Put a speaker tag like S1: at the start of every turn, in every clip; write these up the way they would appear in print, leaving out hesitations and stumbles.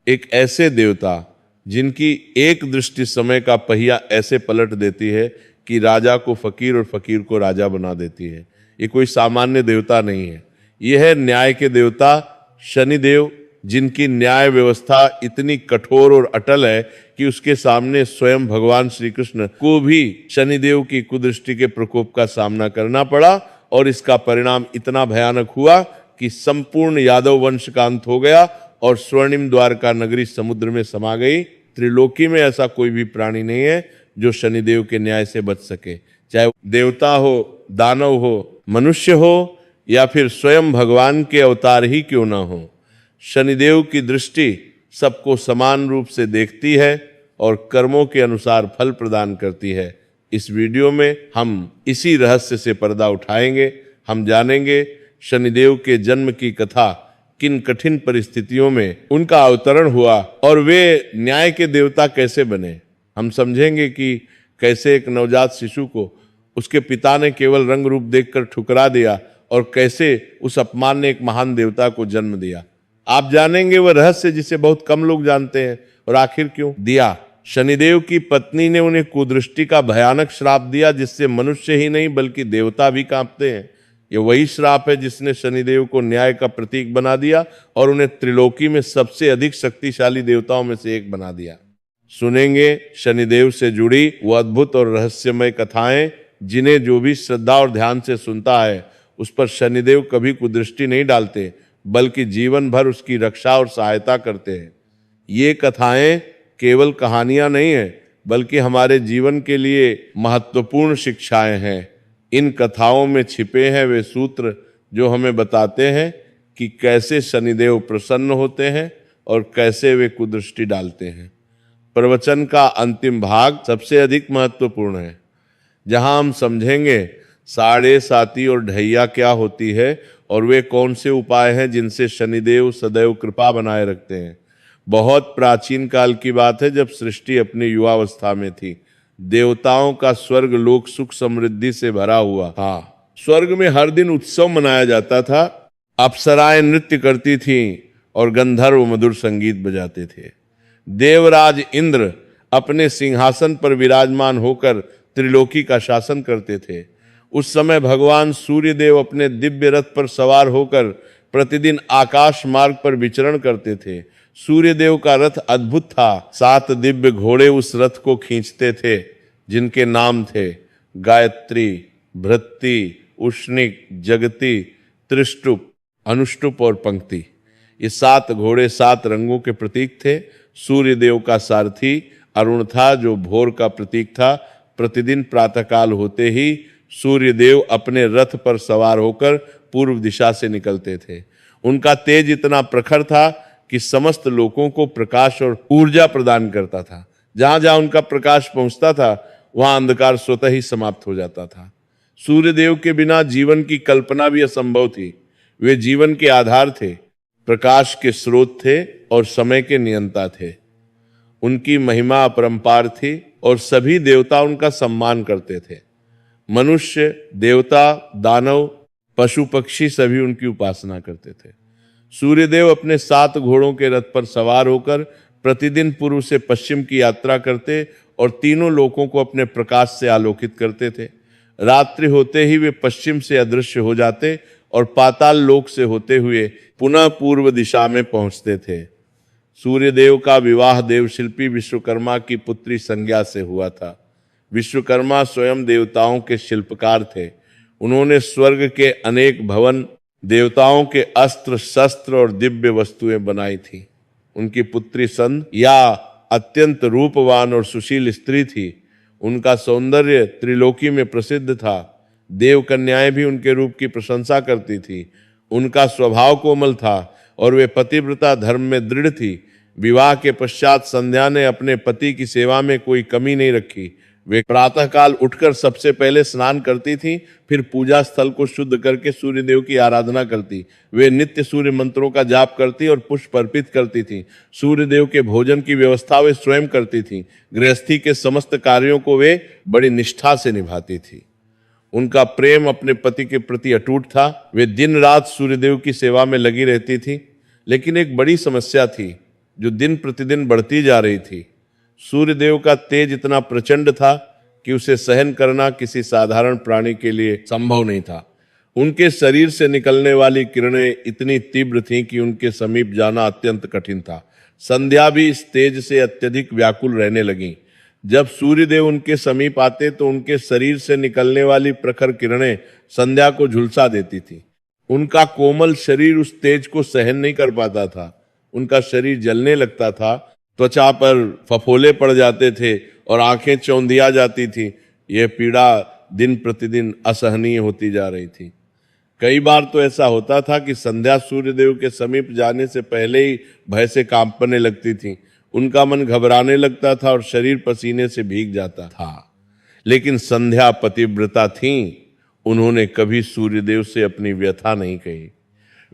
S1: एक ऐसे देवता जिनकी एक दृष्टि समय का पहिया ऐसे पलट देती है कि राजा को फकीर और फकीर को राजा बना देती है। ये कोई सामान्य देवता नहीं है, यह है न्याय के देवता शनिदेव, जिनकी न्याय व्यवस्था इतनी कठोर और अटल है कि उसके सामने स्वयं भगवान श्री कृष्ण को भी शनिदेव की कुदृष्टि के प्रकोप का सामना करना पड़ा और इसका परिणाम इतना भयानक हुआ कि संपूर्ण यादव वंश का अंत हो गया और स्वर्णिम द्वारका नगरी समुद्र में समा गई। त्रिलोकी में ऐसा कोई भी प्राणी नहीं है जो शनिदेव के न्याय से बच सके, चाहे देवता हो, दानव हो, मनुष्य हो या फिर स्वयं भगवान के अवतार ही क्यों ना हो। शनिदेव की दृष्टि सबको समान रूप से देखती है और कर्मों के अनुसार फल प्रदान करती है। इस वीडियो में हम इसी रहस्य से पर्दा उठाएंगे। हम जानेंगे शनिदेव के जन्म की कथा, किन कठिन परिस्थितियों में उनका अवतरण हुआ और वे न्याय के देवता कैसे बने। हम समझेंगे कि कैसे एक नवजात शिशु को उसके पिता ने केवल रंग रूप देखकर ठुकरा दिया और कैसे उस अपमान ने एक महान देवता को जन्म दिया। आप जानेंगे वह रहस्य जिसे बहुत कम लोग जानते हैं और आखिर क्यों दिया। शनिदेव की पत्नी ने उन्हें कुदृष्टि का भयानक श्राप दिया जिससे मनुष्य ही नहीं बल्कि देवता भी कांपते हैं। ये वही श्राप है जिसने शनिदेव को न्याय का प्रतीक बना दिया और उन्हें त्रिलोकी में सबसे अधिक शक्तिशाली देवताओं में से एक बना दिया। सुनेंगे शनिदेव से जुड़ी वो अद्भुत और रहस्यमय कथाएं जिन्हें जो भी श्रद्धा और ध्यान से सुनता है उस पर शनिदेव कभी कुदृष्टि नहीं डालते बल्कि जीवन भर उसकी रक्षा और सहायता करते हैं। ये कथाएं केवल कहानियां नहीं हैं बल्कि हमारे जीवन के लिए महत्वपूर्ण शिक्षाएं हैं। इन कथाओं में छिपे हैं वे सूत्र जो हमें बताते हैं कि कैसे शनिदेव प्रसन्न होते हैं और कैसे वे कुदृष्टि डालते हैं। प्रवचन का अंतिम भाग सबसे अधिक महत्वपूर्ण है, जहां हम समझेंगे साढ़े साती और ढैया क्या होती है और वे कौन से उपाय हैं जिनसे शनिदेव सदैव कृपा बनाए रखते हैं। बहुत प्राचीन काल की बात है, जब सृष्टि अपनी युवावस्था में थी। देवताओं का स्वर्ग लोक सुख समृद्धि से भरा हुआ था। स्वर्ग में हर दिन उत्सव मनाया जाता था। अप्सराएं नृत्य करती थीं और गंधर्व मधुर संगीत बजाते थे। देवराज इंद्र अपने सिंहासन पर विराजमान होकर त्रिलोकी का शासन करते थे। उस समय भगवान सूर्यदेव अपने दिव्य रथ पर सवार होकर प्रतिदिन आकाश मार्ग पर विचरण करते थे। सूर्यदेव का रथ अद्भुत था। 7 दिव्य घोड़े उस रथ को खींचते थे जिनके नाम थे गायत्री, भृत्ति, उष्णिक, जगति, त्रिष्टुप, अनुष्टुप और पंक्ति। ये 7 घोड़े 7 रंगों के प्रतीक थे। सूर्यदेव का सारथी अरुण था जो भोर का प्रतीक था। प्रतिदिन प्रातःकाल होते ही सूर्यदेव अपने रथ पर सवार होकर पूर्व दिशा से निकलते थे। उनका तेज इतना प्रखर था कि समस्त लोगों को प्रकाश और ऊर्जा प्रदान करता था। जहां जहां उनका प्रकाश पहुंचता था वहां अंधकार स्वतः ही समाप्त हो जाता था। सूर्यदेव के बिना जीवन की कल्पना भी असंभव थी। वे जीवन के आधार थे, प्रकाश के स्रोत थे और समय के नियंता थे। उनकी महिमा अपरंपार थी और सभी देवता उनका सम्मान करते थे। मनुष्य, देवता, दानव, पशु पक्षी सभी उनकी उपासना करते थे। सूर्यदेव अपने 7 घोड़ों के रथ पर सवार होकर प्रतिदिन पूर्व से पश्चिम की यात्रा करते और तीनों लोकों को अपने प्रकाश से आलोकित करते थे। रात्रि होते ही वे पश्चिम से अदृश्य हो जाते और पाताल लोक से होते हुए पुनः पूर्व दिशा में पहुंचते थे। सूर्यदेव का विवाह देवशिल्पी विश्वकर्मा की पुत्री संज्ञा से हुआ था। विश्वकर्मा स्वयं देवताओं के शिल्पकार थे। उन्होंने स्वर्ग के अनेक भवन, देवताओं के अस्त्र शस्त्र और दिव्य वस्तुएं बनाई थी। उनकी पुत्री संध या अत्यंत रूपवान और सुशील स्त्री थी। उनका सौंदर्य त्रिलोकी में प्रसिद्ध था। देव कन्याएं भी उनके रूप की प्रशंसा करती थी। उनका स्वभाव कोमल था और वे पतिव्रता धर्म में दृढ़ थी। विवाह के पश्चात संध्या ने अपने पति की सेवा में कोई कमी नहीं रखी। वे प्रातःकाल उठकर सबसे पहले स्नान करती थीं, फिर पूजा स्थल को शुद्ध करके सूर्यदेव की आराधना करती। वे नित्य सूर्य मंत्रों का जाप करती और पुष्प अर्पित करती थीं। सूर्यदेव के भोजन की व्यवस्था वे स्वयं करती थीं। गृहस्थी के समस्त कार्यों को वे बड़ी निष्ठा से निभाती थीं। उनका प्रेम अपने पति के प्रति अटूट था। वे दिन रात सूर्यदेव की सेवा में लगी रहती थी। लेकिन एक बड़ी समस्या थी। जो दिन प्रतिदिन बढ़ती जा रही थी। सूर्यदेव का तेज इतना प्रचंड था कि उसे सहन करना किसी साधारण प्राणी के लिए संभव नहीं था। उनके शरीर से निकलने वाली किरणें इतनी तीव्र थीं कि उनके समीप जाना अत्यंत कठिन था। संध्या भी इस तेज से अत्यधिक व्याकुल रहने लगी। जब सूर्यदेव उनके समीप आते तो उनके शरीर से निकलने वाली प्रखर किरणें संध्या को झुलसा देती थी। उनका कोमल शरीर उस तेज को सहन नहीं कर पाता था। उनका शरीर जलने लगता था, त्वचा पर फफोले पड़ जाते थे और आंखें चौंधिया जाती थी। यह पीड़ा दिन प्रतिदिन असहनीय होती जा रही थी। कई बार तो ऐसा होता था कि संध्या सूर्यदेव के समीप जाने से पहले ही भय से कांपने लगती थी। उनका मन घबराने लगता था और शरीर पसीने से भीग जाता था। लेकिन संध्या पतिव्रता थीं। उन्होंने कभी सूर्यदेव से अपनी व्यथा नहीं कही।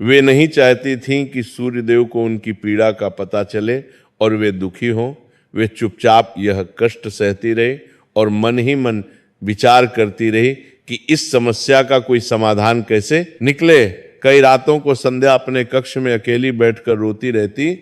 S1: वे नहीं चाहती थीं कि सूर्यदेव को उनकी पीड़ा का पता चले और वे दुखी हों। वे चुपचाप यह कष्ट सहती रही और मन ही मन विचार करती रही कि इस समस्या का कोई समाधान कैसे निकले। कई रातों को संध्या अपने कक्ष में अकेली बैठकर रोती रहती।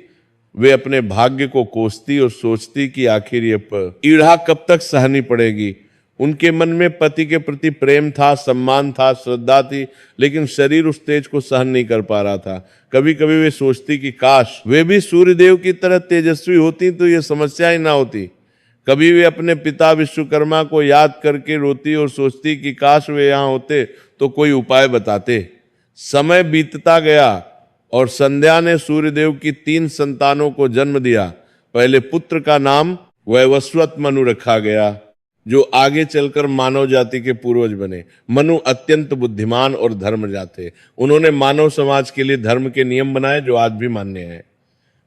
S1: वे अपने भाग्य को कोसती और सोचती कि आखिर ये पीड़ा कब तक सहनी पड़ेगी। उनके मन में पति के प्रति प्रेम था, सम्मान था, श्रद्धा थी, लेकिन शरीर उस तेज को सहन नहीं कर पा रहा था। कभी कभी वे सोचती कि काश वे भी सूर्यदेव की तरह तेजस्वी होती तो ये समस्या ही ना होती। कभी वे अपने पिता विश्वकर्मा को याद करके रोती और सोचती कि काश वे यहाँ होते तो कोई उपाय बताते। समय बीतता गया और संध्या ने सूर्यदेव की 3 संतानों को जन्म दिया। पहले पुत्र का नाम वैवस्वत मनु रखा गया, जो आगे चलकर मानव जाति के पूर्वज बने। मनु अत्यंत बुद्धिमान और धर्मजा थे। उन्होंने मानव समाज के लिए धर्म के नियम बनाए जो आज भी मान्य हैं।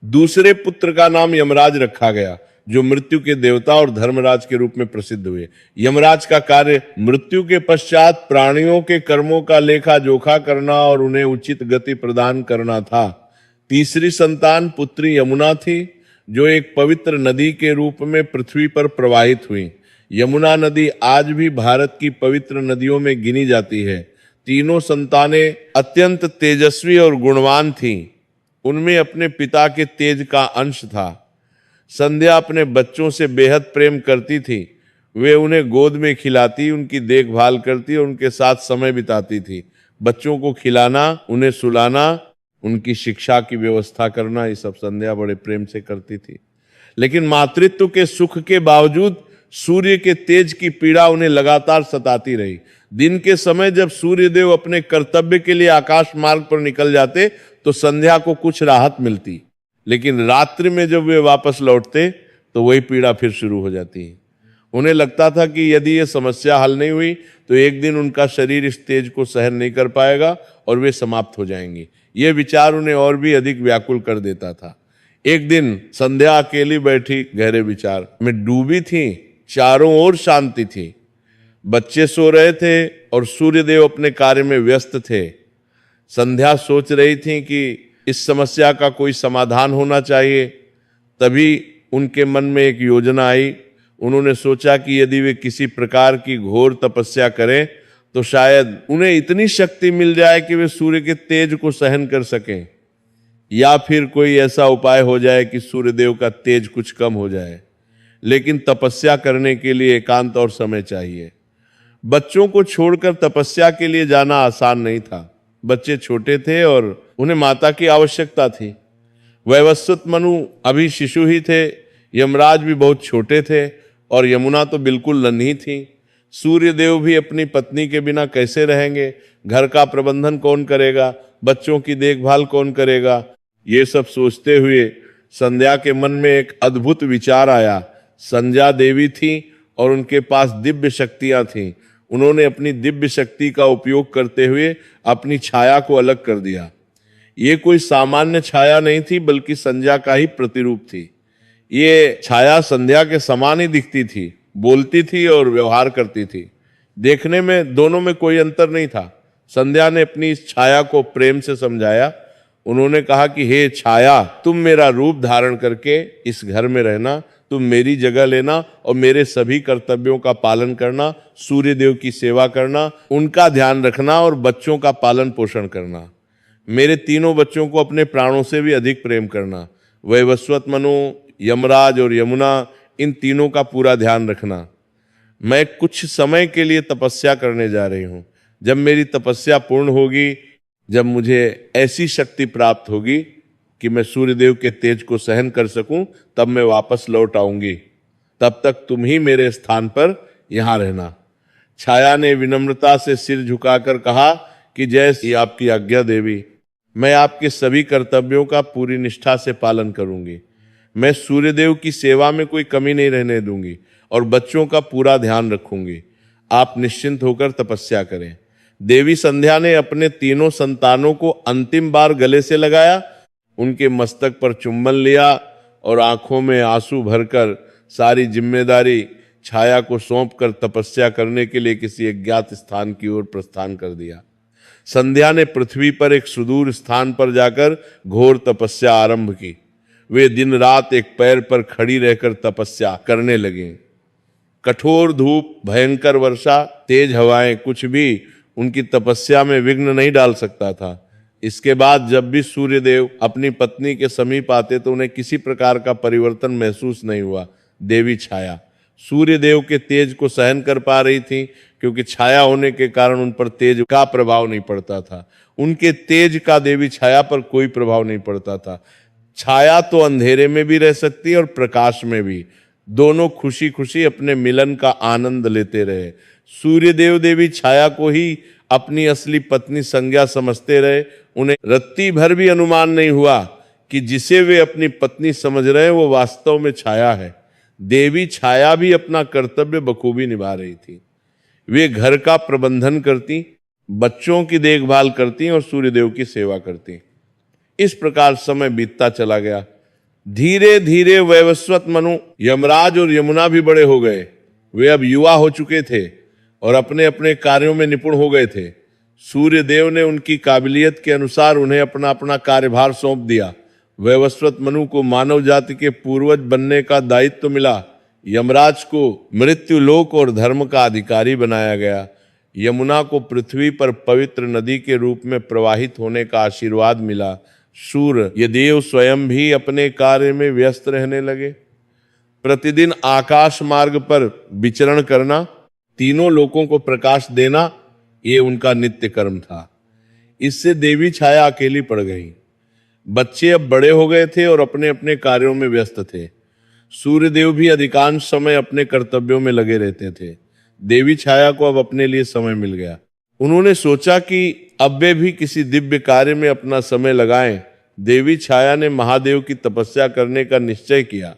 S1: दूसरे पुत्र का नाम यमराज रखा गया, जो मृत्यु के देवता और धर्मराज के रूप में प्रसिद्ध हुए। यमराज का कार्य मृत्यु के पश्चात प्राणियों के कर्मों का लेखा जोखा करना और उन्हें उचित गति प्रदान करना था। तीसरी संतान पुत्री यमुना थी, जो एक पवित्र नदी के रूप में पृथ्वी पर प्रवाहित हुई। यमुना नदी आज भी भारत की पवित्र नदियों में गिनी जाती है। तीनों संतानें अत्यंत तेजस्वी और गुणवान थीं। उनमें अपने पिता के तेज का अंश था। संध्या अपने बच्चों से बेहद प्रेम करती थी। वे उन्हें गोद में खिलाती, उनकी देखभाल करती और उनके साथ समय बिताती थी। बच्चों को खिलाना, उन्हें सुलाना, उनकी शिक्षा की व्यवस्था करना, ये सब संध्या बड़े प्रेम से करती थी। लेकिन मातृत्व के सुख के बावजूद सूर्य के तेज की पीड़ा उन्हें लगातार सताती रही। दिन के समय जब सूर्यदेव अपने कर्तव्य के लिए आकाश मार्ग पर निकल जाते तो संध्या को कुछ राहत मिलती, लेकिन रात्रि में जब वे वापस लौटते तो वही पीड़ा फिर शुरू हो जाती है। उन्हें लगता था कि यदि ये समस्या हल नहीं हुई तो एक दिन उनका शरीर इस तेज को सहन नहीं कर पाएगा और वे समाप्त हो जाएंगे। ये विचार उन्हें और भी अधिक व्याकुल कर देता था। एक दिन संध्या अकेली बैठी गहरे विचार में डूबी थी। चारों ओर शांति थी। बच्चे सो रहे थे और सूर्यदेव अपने कार्य में व्यस्त थे। संध्या सोच रही थी कि इस समस्या का कोई समाधान होना चाहिए। तभी उनके मन में एक योजना आई। उन्होंने सोचा कि यदि वे किसी प्रकार की घोर तपस्या करें तो शायद उन्हें इतनी शक्ति मिल जाए कि वे सूर्य के तेज को सहन कर सकें, या फिर कोई ऐसा उपाय हो जाए कि सूर्यदेव का तेज कुछ कम हो जाए। लेकिन तपस्या करने के लिए एकांत और समय चाहिए। बच्चों को छोड़कर तपस्या के लिए जाना आसान नहीं था। बच्चे छोटे थे और उन्हें माता की आवश्यकता थी। वैवस्वत मनु अभी शिशु ही थे, यमराज भी बहुत छोटे थे और यमुना तो बिल्कुल नन्ही थी। सूर्यदेव भी अपनी पत्नी के बिना कैसे रहेंगे? घर का प्रबंधन कौन करेगा? बच्चों की देखभाल कौन करेगा? ये सब सोचते हुए संध्या के मन में एक अद्भुत विचार आया। संध्या देवी थी और उनके पास दिव्य शक्तियां थीं। उन्होंने अपनी दिव्य शक्ति का उपयोग करते हुए अपनी छाया को अलग कर दिया। ये कोई सामान्य छाया नहीं थी, बल्कि संध्या का ही प्रतिरूप थी। ये छाया संध्या के समान ही दिखती थी, बोलती थी और व्यवहार करती थी। देखने में दोनों में कोई अंतर नहीं था। संध्या ने अपनी इस छाया को प्रेम से समझाया। उन्होंने कहा कि हे छाया, तुम मेरा रूप धारण करके इस घर में रहना, तुम मेरी जगह लेना और मेरे सभी कर्तव्यों का पालन करना, सूर्यदेव की सेवा करना, उनका ध्यान रखना और बच्चों का पालन पोषण करना। मेरे तीनों बच्चों को अपने प्राणों से भी अधिक प्रेम करना। वैवस्वत मनु, यमराज और यमुना, इन तीनों का पूरा ध्यान रखना। मैं कुछ समय के लिए तपस्या करने जा रही हूं। जब मेरी तपस्या पूर्ण होगी, जब मुझे ऐसी शक्ति प्राप्त होगी कि मैं सूर्यदेव के तेज को सहन कर सकूं, तब मैं वापस लौट आऊंगी। तब तक तुम ही मेरे स्थान पर यहां रहना। छाया ने विनम्रता से सिर झुकाकर कहा कि जैसी आपकी आज्ञा देवी, मैं आपके सभी कर्तव्यों का पूरी निष्ठा से पालन करूंगी। मैं सूर्यदेव की सेवा में कोई कमी नहीं रहने दूंगी और बच्चों का पूरा ध्यान रखूंगी। आप निश्चिंत होकर तपस्या करें। देवी संध्या ने अपने तीनों संतानों को अंतिम बार गले से लगाया, उनके मस्तक पर चुंबन लिया और आंखों में आंसू भरकर सारी जिम्मेदारी छाया को सौंपकर तपस्या करने के लिए किसी अज्ञात स्थान की ओर प्रस्थान कर दिया। संध्या ने पृथ्वी पर एक सुदूर स्थान पर जाकर घोर तपस्या आरंभ की। वे दिन रात एक पैर पर खड़ी रहकर तपस्या करने लगे। कठोर धूप, भयंकर वर्षा, तेज हवाएं, कुछ भी उनकी तपस्या में विघ्न नहीं डाल सकता था। इसके बाद जब भी सूर्यदेव अपनी पत्नी के समीप आते तो उन्हें किसी प्रकार का परिवर्तन महसूस नहीं हुआ। देवी छाया सूर्यदेव के तेज को सहन कर पा रही थी, क्योंकि छाया होने के कारण उन पर तेज का प्रभाव नहीं पड़ता था। उनके तेज का देवी छाया पर कोई प्रभाव नहीं पड़ता था। छाया तो अंधेरे में भी रह सकती है और प्रकाश में भी। दोनों खुशी खुशी अपने मिलन का आनंद लेते रहे। सूर्यदेव देवी छाया को ही अपनी असली पत्नी संज्ञा समझते रहे। उन्हें रत्ती भर भी अनुमान नहीं हुआ कि जिसे वे अपनी पत्नी समझ रहे हैं वो वास्तव में छाया है। देवी छाया भी अपना कर्तव्य बखूबी निभा रही थी। वे घर का प्रबंधन करती, बच्चों की देखभाल करती और सूर्यदेव की सेवा करती। इस प्रकार समय बीतता चला गया। धीरे धीरे वैवस्वत मनु, यमराज और यमुना भी बड़े हो गए। वे अब युवा हो चुके थे और अपने अपने कार्यों में निपुण हो गए थे। सूर्यदेव ने उनकी काबिलियत के अनुसार उन्हें अपना अपना कार्यभार सौंप दिया। वैवस्वत मनु को मानव जाति के पूर्वज बनने का दायित्व मिला। यमराज को मृत्युलोक और धर्म का अधिकारी बनाया गया। यमुना को पृथ्वी पर पवित्र नदी के रूप में प्रवाहित होने का आशीर्वाद मिला। सूर्यदेव स्वयं भी अपने कार्य में व्यस्त रहने लगे। प्रतिदिन आकाश मार्ग पर विचरण करना, तीनों लोकों को प्रकाश देना, ये उनका नित्य कर्म था। इससे देवी छाया अकेली पड़ गई। बच्चे अब बड़े हो गए थे और अपने अपने कार्यों में व्यस्त थे। सूर्यदेव भी अधिकांश समय अपने कर्तव्यों में लगे रहते थे। देवी छाया को अब अपने लिए समय मिल गया। उन्होंने सोचा कि अब वे भी किसी दिव्य कार्य में अपना समय लगाएं। देवी छाया ने महादेव की तपस्या करने का निश्चय किया।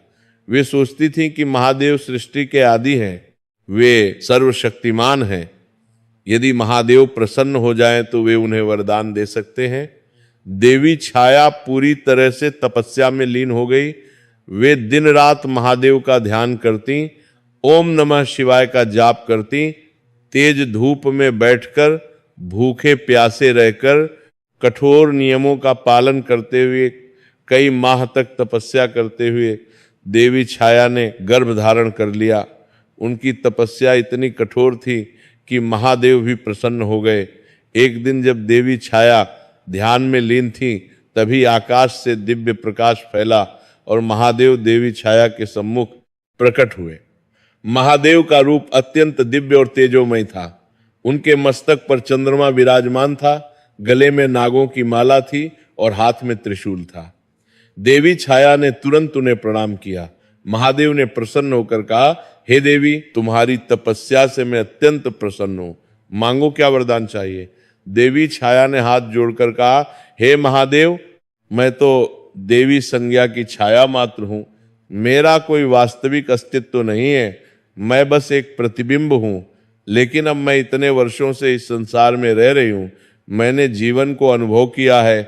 S1: वे सोचती थीं कि महादेव सृष्टि के आदि हैं, वे सर्वशक्तिमान हैं। यदि महादेव प्रसन्न हो जाएं तो वे उन्हें वरदान दे सकते हैं। देवी छाया पूरी तरह से तपस्या में लीन हो गई। वे दिन रात महादेव का ध्यान करती, ओम नमः शिवाय का जाप करती, तेज धूप में बैठकर, भूखे प्यासे रहकर, कठोर नियमों का पालन करते हुए, कई माह तक तपस्या करते हुए देवी छाया ने गर्भ धारण कर लिया। उनकी तपस्या इतनी कठोर थी कि महादेव भी प्रसन्न हो गए। एक दिन जब देवी छाया ध्यान में लीन थी, तभी आकाश से दिव्य प्रकाश फैला और महादेव देवी छाया के सम्मुख प्रकट हुए। महादेव का रूप अत्यंत दिव्य और तेजोमय था। उनके मस्तक पर चंद्रमा विराजमान था, गले में नागों की माला थी और हाथ में त्रिशूल था। देवी छाया ने तुरंत उन्हें प्रणाम किया। महादेव ने प्रसन्न होकर कहा, हे देवी, तुम्हारी तपस्या से मैं अत्यंत प्रसन्न हूं, मांगो क्या वरदान चाहिए। देवी छाया ने हाथ जोड़कर कहा, हे महादेव, मैं तो देवी संज्ञा की छाया मात्र हूं, मेरा कोई वास्तविक अस्तित्व तो नहीं है, मैं बस एक प्रतिबिंब हूं। लेकिन अब मैं इतने वर्षों से इस संसार में रह रही हूं, मैंने जीवन को अनुभव किया है,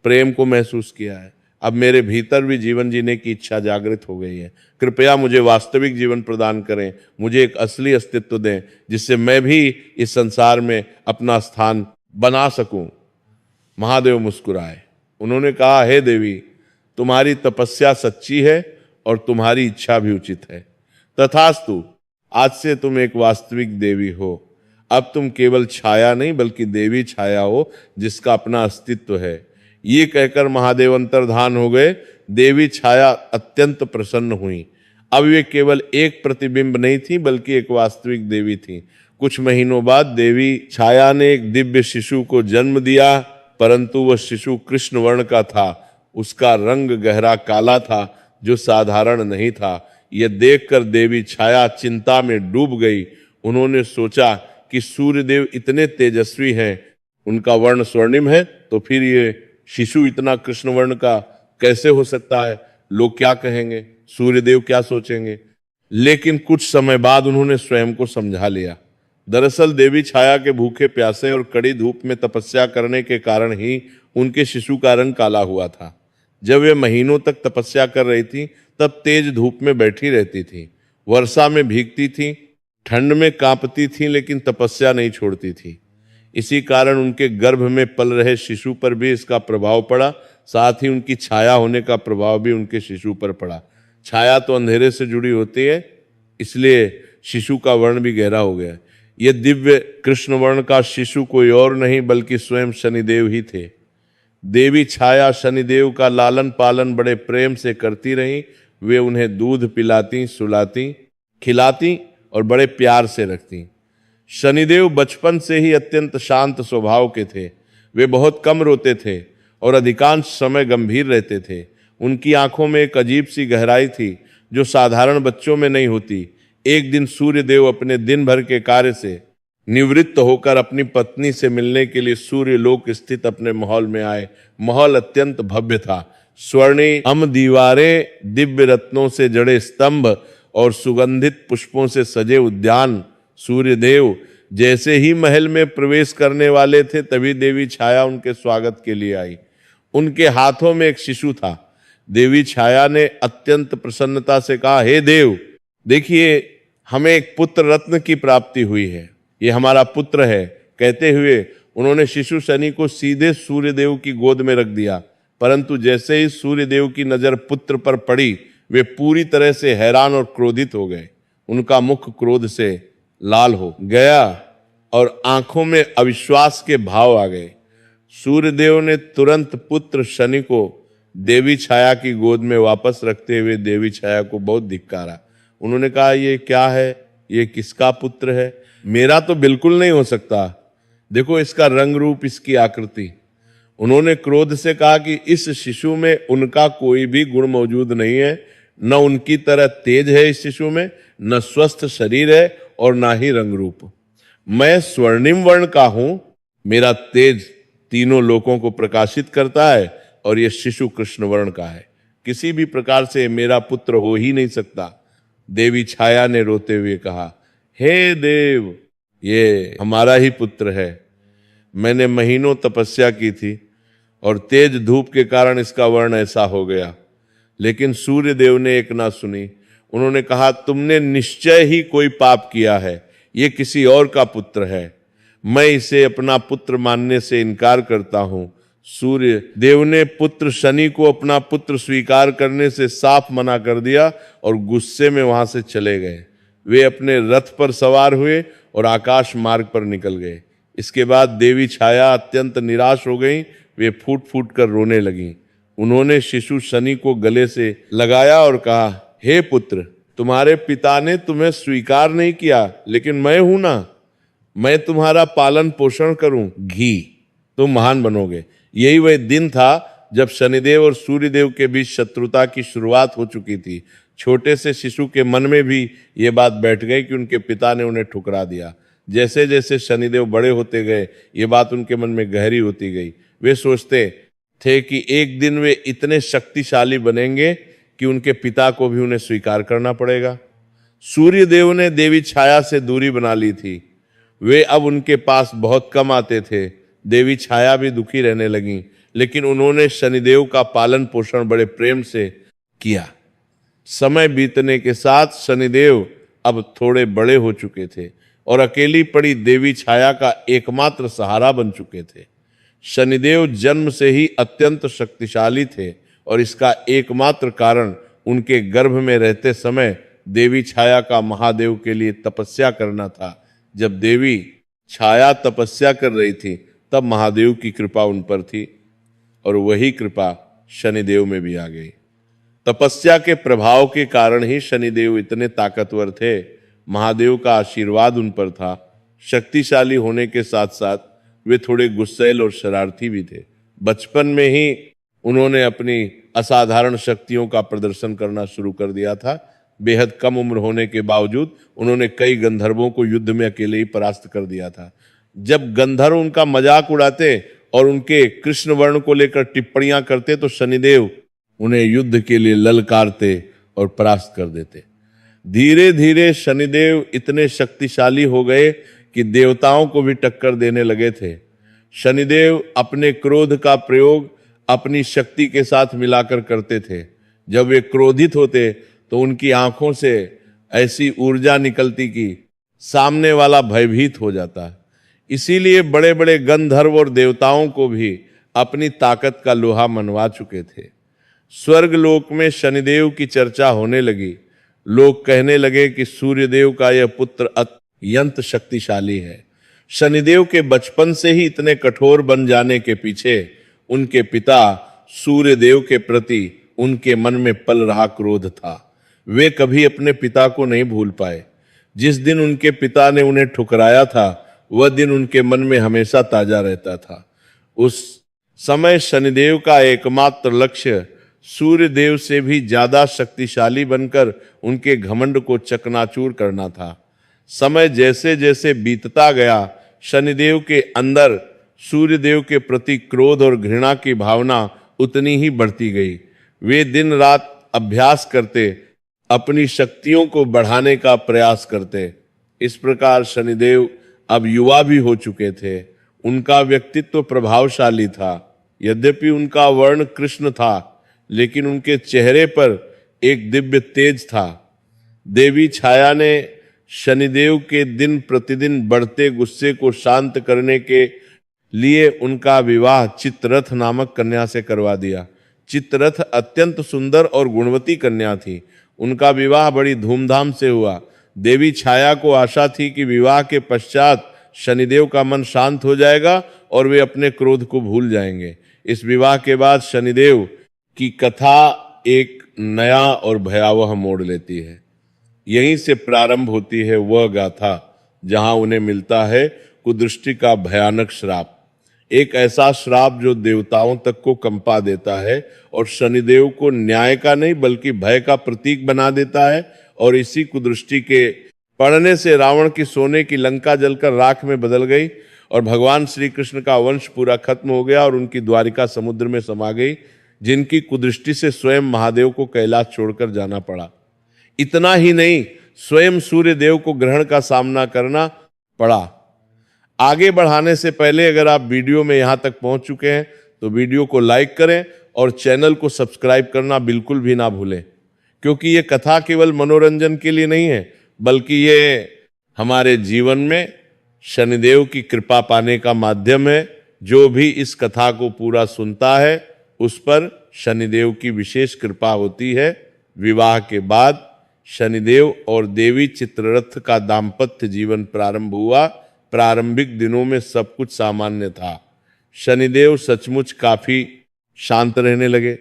S1: प्रेम को महसूस किया है। अब मेरे भीतर भी जीवन जीने की इच्छा जागृत हो गई है। कृपया मुझे वास्तविक जीवन प्रदान करें, मुझे एक असली अस्तित्व दें, जिससे मैं भी इस संसार में अपना स्थान बना सकूं। महादेव मुस्कुराए। उन्होंने कहा, हे देवी, तुम्हारी तपस्या सच्ची है और तुम्हारी इच्छा भी उचित है। तथास्तु, आज से तुम एक वास्तविक देवी हो। अब तुम केवल छाया नहीं बल्कि देवी छाया हो, जिसका अपना अस्तित्व है। ये कहकर महादेव अंतर्धान हो गए। देवी छाया अत्यंत प्रसन्न हुई। अब वे केवल एक प्रतिबिंब नहीं थी बल्कि एक वास्तविक देवी थी। कुछ महीनों बाद देवी छाया ने एक दिव्य शिशु को जन्म दिया, परंतु वह शिशु कृष्ण वर्ण का था। उसका रंग गहरा काला था जो साधारण नहीं था। यह देखकर देवी छाया चिंता में डूब गई। उन्होंने सोचा कि सूर्यदेव इतने तेजस्वी हैं, उनका वर्ण स्वर्णिम है, तो फिर ये शिशु इतना कृष्ण वर्ण का कैसे हो सकता है? लोग क्या कहेंगे, सूर्यदेव क्या सोचेंगे? लेकिन कुछ समय बाद उन्होंने स्वयं को समझा लिया। दरअसल देवी छाया के भूखे प्यासे और कड़ी धूप में तपस्या करने के कारण ही उनके शिशु का रंग काला हुआ था। जब वे महीनों तक तपस्या कर रही थी तब तेज धूप में बैठी रहती थी, वर्षा में भीगती थी, ठंड में कांपती थी, लेकिन तपस्या नहीं छोड़ती थी। इसी कारण उनके गर्भ में पल रहे शिशु पर भी इसका प्रभाव पड़ा, साथ ही उनकी छाया होने का प्रभाव भी उनके शिशु पर पड़ा। छाया तो अंधेरे से जुड़ी होती है, इसलिए शिशु का वर्ण भी गहरा हो गया। यह दिव्य कृष्ण वर्ण का शिशु कोई और नहीं बल्कि स्वयं शनिदेव ही थे। देवी छाया शनिदेव का लालन पालन बड़े प्रेम से करती रहीं। वे उन्हें दूध पिलाती, सुलाती, खिलाती और बड़े प्यार से रखती। शनिदेव बचपन से ही अत्यंत शांत स्वभाव के थे। वे बहुत कम रोते थे और अधिकांश समय गंभीर रहते थे। उनकी आंखों में एक अजीब सी गहराई थी जो साधारण बच्चों में नहीं होती। एक दिन सूर्यदेव अपने दिन भर के कार्य से निवृत्त होकर अपनी पत्नी से मिलने के लिए सूर्यलोक स्थित अपने महल में आए। महल अत्यंत भव्य था। स्वर्णिम दीवारें, दिव्य रत्नों से जड़े स्तंभ और सुगंधित पुष्पों से सजे उद्यान। सूर्यदेव जैसे ही महल में प्रवेश करने वाले थे तभी देवी छाया उनके स्वागत के लिए आई। उनके हाथों में एक शिशु था। देवी छाया ने अत्यंत प्रसन्नता से कहा, हे देव, देखिए हमें एक पुत्र रत्न की प्राप्ति हुई है, ये हमारा पुत्र है। कहते हुए उन्होंने शिशु शनि को सीधे सूर्यदेव की गोद में रख दिया। परंतु जैसे ही सूर्यदेव की नजर पुत्र पर पड़ी वे पूरी तरह से हैरान और क्रोधित हो गए। उनका मुख क्रोध से लाल हो गया और आंखों में अविश्वास के भाव आ गए। सूर्यदेव ने तुरंत पुत्र शनि को देवी छाया की गोद में वापस रखते हुए देवी छाया को बहुत धिक्कारा। उन्होंने कहा, ये क्या है? ये किसका पुत्र है? मेरा तो बिल्कुल नहीं हो सकता। देखो इसका रंग रूप, इसकी आकृति। उन्होंने क्रोध से कहा कि इस शिशु में उनका कोई भी गुण मौजूद नहीं है। न उनकी तरह तेज है इस शिशु में, न स्वस्थ शरीर है और ना ही रंग रूप। मैं स्वर्णिम वर्ण का हूं, मेरा तेज तीनों लोकों को प्रकाशित करता है और यह शिशु कृष्ण वर्ण का है। किसी भी प्रकार से मेरा पुत्र हो ही नहीं सकता। देवी छाया ने रोते हुए कहा, हे देव, ये हमारा ही पुत्र है। मैंने महीनों तपस्या की थी और तेज धूप के कारण इसका वर्ण ऐसा हो गया। लेकिन सूर्यदेव ने एक ना सुनी। उन्होंने कहा, तुमने निश्चय ही कोई पाप किया है, ये किसी और का पुत्र है। मैं इसे अपना पुत्र मानने से इनकार करता हूं। सूर्य देव ने पुत्र शनि को अपना पुत्र स्वीकार करने से साफ मना कर दिया और गुस्से में वहां से चले गए। वे अपने रथ पर सवार हुए और आकाश मार्ग पर निकल गए। इसके बाद देवी छाया अत्यंत निराश हो गई। वे फूट फूट कर रोने लगीं। उन्होंने शिशु शनि को गले से लगाया और कहा, हे पुत्र, तुम्हारे पिता ने तुम्हें स्वीकार नहीं किया, लेकिन मैं हूं ना, मैं तुम्हारा पालन पोषण करूं, घी, तुम महान बनोगे। यही वह दिन था जब शनिदेव और सूर्यदेव के बीच शत्रुता की शुरुआत हो चुकी थी। छोटे से शिशु के मन में भी ये बात बैठ गई कि उनके पिता ने उन्हें ठुकरा दिया। जैसे जैसे शनिदेव बड़े होते गए ये बात उनके मन में गहरी होती गई। वे सोचते थे कि एक दिन वे इतने शक्तिशाली बनेंगे कि उनके पिता को भी उन्हें स्वीकार करना पड़ेगा। सूर्यदेव ने देवी छाया से दूरी बना ली थी। वे अब उनके पास बहुत कम आते थे। देवी छाया भी दुखी रहने लगी, लेकिन उन्होंने शनिदेव का पालन पोषण बड़े प्रेम से किया। समय बीतने के साथ शनिदेव अब थोड़े बड़े हो चुके थे और अकेली पड़ी देवी छाया का एकमात्र सहारा बन चुके थे। शनिदेव जन्म से ही अत्यंत शक्तिशाली थे और इसका एकमात्र कारण उनके गर्भ में रहते समय देवी छाया का महादेव के लिए तपस्या करना था। जब देवी छाया तपस्या कर रही थी तब महादेव की कृपा उन पर थी और वही कृपा शनिदेव में भी आ गई। तपस्या के प्रभाव के कारण ही शनिदेव इतने ताकतवर थे। महादेव का आशीर्वाद उन पर था। शक्तिशाली होने के साथ साथ वे थोड़े गुस्सैल और शरारती भी थे। बचपन में ही उन्होंने अपनी असाधारण शक्तियों का प्रदर्शन करना शुरू कर दिया था। बेहद कम उम्र होने के बावजूद उन्होंने कई गंधर्वों को युद्ध में अकेले ही परास्त कर दिया था। जब गंधर्व उनका मजाक उड़ाते और उनके कृष्ण वर्ण को लेकर टिप्पणियां करते तो शनिदेव उन्हें युद्ध के लिए ललकारते और परास्त कर देते। धीरे धीरे शनिदेव इतने शक्तिशाली हो गए कि देवताओं को भी टक्कर देने लगे थे। शनिदेव अपने क्रोध का प्रयोग अपनी शक्ति के साथ मिलाकर करते थे। जब वे क्रोधित होते तो उनकी आंखों से ऐसी ऊर्जा निकलती कि सामने वाला भयभीत हो जाता। इसीलिए बड़े बड़े गंधर्व और देवताओं को भी अपनी ताकत का लोहा मनवा चुके थे। स्वर्ग लोक में शनिदेव की चर्चा होने लगी। लोग कहने लगे कि सूर्यदेव का यह पुत्र अत्यंत शक्तिशाली है। शनिदेव के बचपन से ही इतने कठोर बन जाने के पीछे उनके पिता सूर्यदेव के प्रति उनके मन में पल रहा क्रोध था। वे कभी अपने पिता को नहीं भूल पाए। जिस दिन उनके पिता ने उन्हें ठुकराया था वह दिन उनके मन में हमेशा ताजा रहता था। उस समय शनिदेव का एकमात्र लक्ष्य सूर्यदेव से भी ज्यादा शक्तिशाली बनकर उनके घमंड को चकनाचूर करना था। समय जैसे जैसे बीतता गया शनिदेव के अंदर सूर्यदेव के प्रति क्रोध और घृणा की भावना उतनी ही बढ़ती गई। वे दिन रात अभ्यास करते, अपनी शक्तियों को बढ़ाने का प्रयास करते। इस प्रकार शनिदेव अब युवा भी हो चुके थे। उनका व्यक्तित्व प्रभावशाली था। यद्यपि उनका वर्ण कृष्ण था लेकिन उनके चेहरे पर एक दिव्य तेज था। देवी छाया ने शनिदेव के दिन प्रतिदिन बढ़ते गुस्से को शांत करने के लिए उनका विवाह चित्ररथ नामक कन्या से करवा दिया। चित्ररथ अत्यंत सुंदर और गुणवती कन्या थी। उनका विवाह बड़ी धूमधाम से हुआ। देवी छाया को आशा थी कि विवाह के पश्चात शनिदेव का मन शांत हो जाएगा और वे अपने क्रोध को भूल जाएंगे। इस विवाह के बाद शनिदेव की कथा एक नया और भयावह मोड़ लेती है। यहीं से प्रारंभ होती है वह गाथा जहां उन्हें मिलता है कुदृष्टि का भयानक श्राप। एक ऐसा श्राप जो देवताओं तक को कंपा देता है और शनिदेव को न्याय का नहीं बल्कि भय का प्रतीक बना देता है। और इसी कुदृष्टि के पड़ने से रावण की सोने की लंका जलकर राख में बदल गई और भगवान श्री कृष्ण का वंश पूरा खत्म हो गया और उनकी द्वारिका समुद्र में समा गई, जिनकी कुदृष्टि से स्वयं महादेव को कैलाश छोड़कर जाना पड़ा। इतना ही नहीं, स्वयं सूर्य देव को ग्रहण का सामना करना पड़ा। आगे बढ़ाने से पहले अगर आप वीडियो में यहां तक पहुंच चुके हैं तो वीडियो को लाइक करें और चैनल को सब्सक्राइब करना बिल्कुल भी ना भूलें, क्योंकि ये कथा केवल मनोरंजन के लिए नहीं है बल्कि ये हमारे जीवन में शनिदेव की कृपा पाने का माध्यम है। जो भी इस कथा को पूरा सुनता है उस पर शनिदेव की विशेष कृपा होती है। विवाह के बाद शनिदेव और देवी चित्ररथ का दाम्पत्य जीवन प्रारंभ हुआ। प्रारंभिक दिनों में सब कुछ सामान्य था। शनिदेव सचमुच काफी शांत रहने लगे।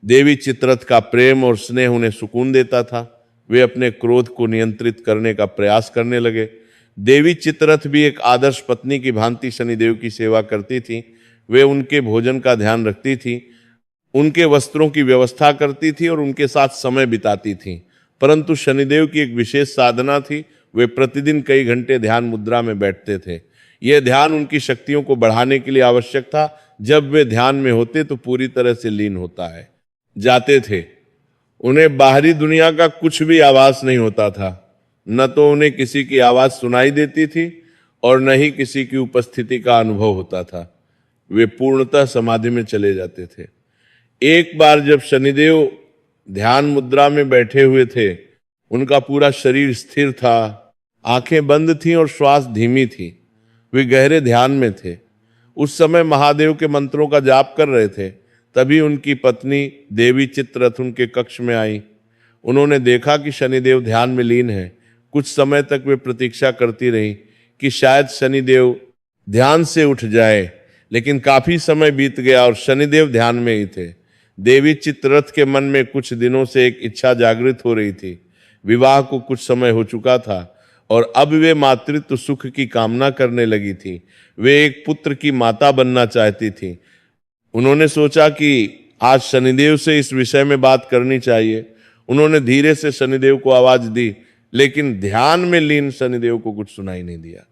S1: देवी चित्ररथ का प्रेम और स्नेह उन्हें सुकून देता था। वे अपने क्रोध को नियंत्रित करने का प्रयास करने लगे। देवी चित्ररथ भी एक आदर्श पत्नी की भांति शनिदेव की सेवा करती थी। वे उनके भोजन का ध्यान रखती थी, उनके वस्त्रों की व्यवस्था करती थी और उनके साथ समय बिताती थी। परंतु शनिदेव की एक विशेष साधना थी। वे प्रतिदिन कई घंटे ध्यान मुद्रा में बैठते थे। यह ध्यान उनकी शक्तियों को बढ़ाने के लिए आवश्यक था। जब वे ध्यान में होते तो पूरी तरह से लीन होता है जाते थे। उन्हें बाहरी दुनिया का कुछ भी आवाज नहीं होता था। न तो उन्हें किसी की आवाज सुनाई देती थी और न ही किसी की उपस्थिति का अनुभव होता था। वे पूर्णतः समाधि में चले जाते थे। एक बार जब शनिदेव ध्यान मुद्रा में बैठे हुए थे, उनका पूरा शरीर स्थिर था, आंखें बंद थीं और श्वास धीमी थी। वे गहरे ध्यान में थे। उस समय महादेव के मंत्रों का जाप कर रहे थे। तभी उनकी पत्नी देवी चित्ररथ उनके कक्ष में आई। उन्होंने देखा कि शनिदेव ध्यान में लीन है। कुछ समय तक वे प्रतीक्षा करती रही कि शायद शनिदेव ध्यान से उठ जाए, लेकिन काफी समय बीत गया और शनिदेव ध्यान में ही थे। देवी चित्ररथ के मन में कुछ दिनों से एक इच्छा जागृत हो रही थी। विवाह को कुछ समय हो चुका था और अब वे मातृत्व सुख की कामना करने लगी थी। वे एक पुत्र की माता बनना चाहती थी। उन्होंने सोचा कि आज शनिदेव से इस विषय में बात करनी चाहिए। उन्होंने धीरे से शनिदेव को आवाज दी, लेकिन ध्यान में लीन शनिदेव को कुछ सुनाई नहीं दिया।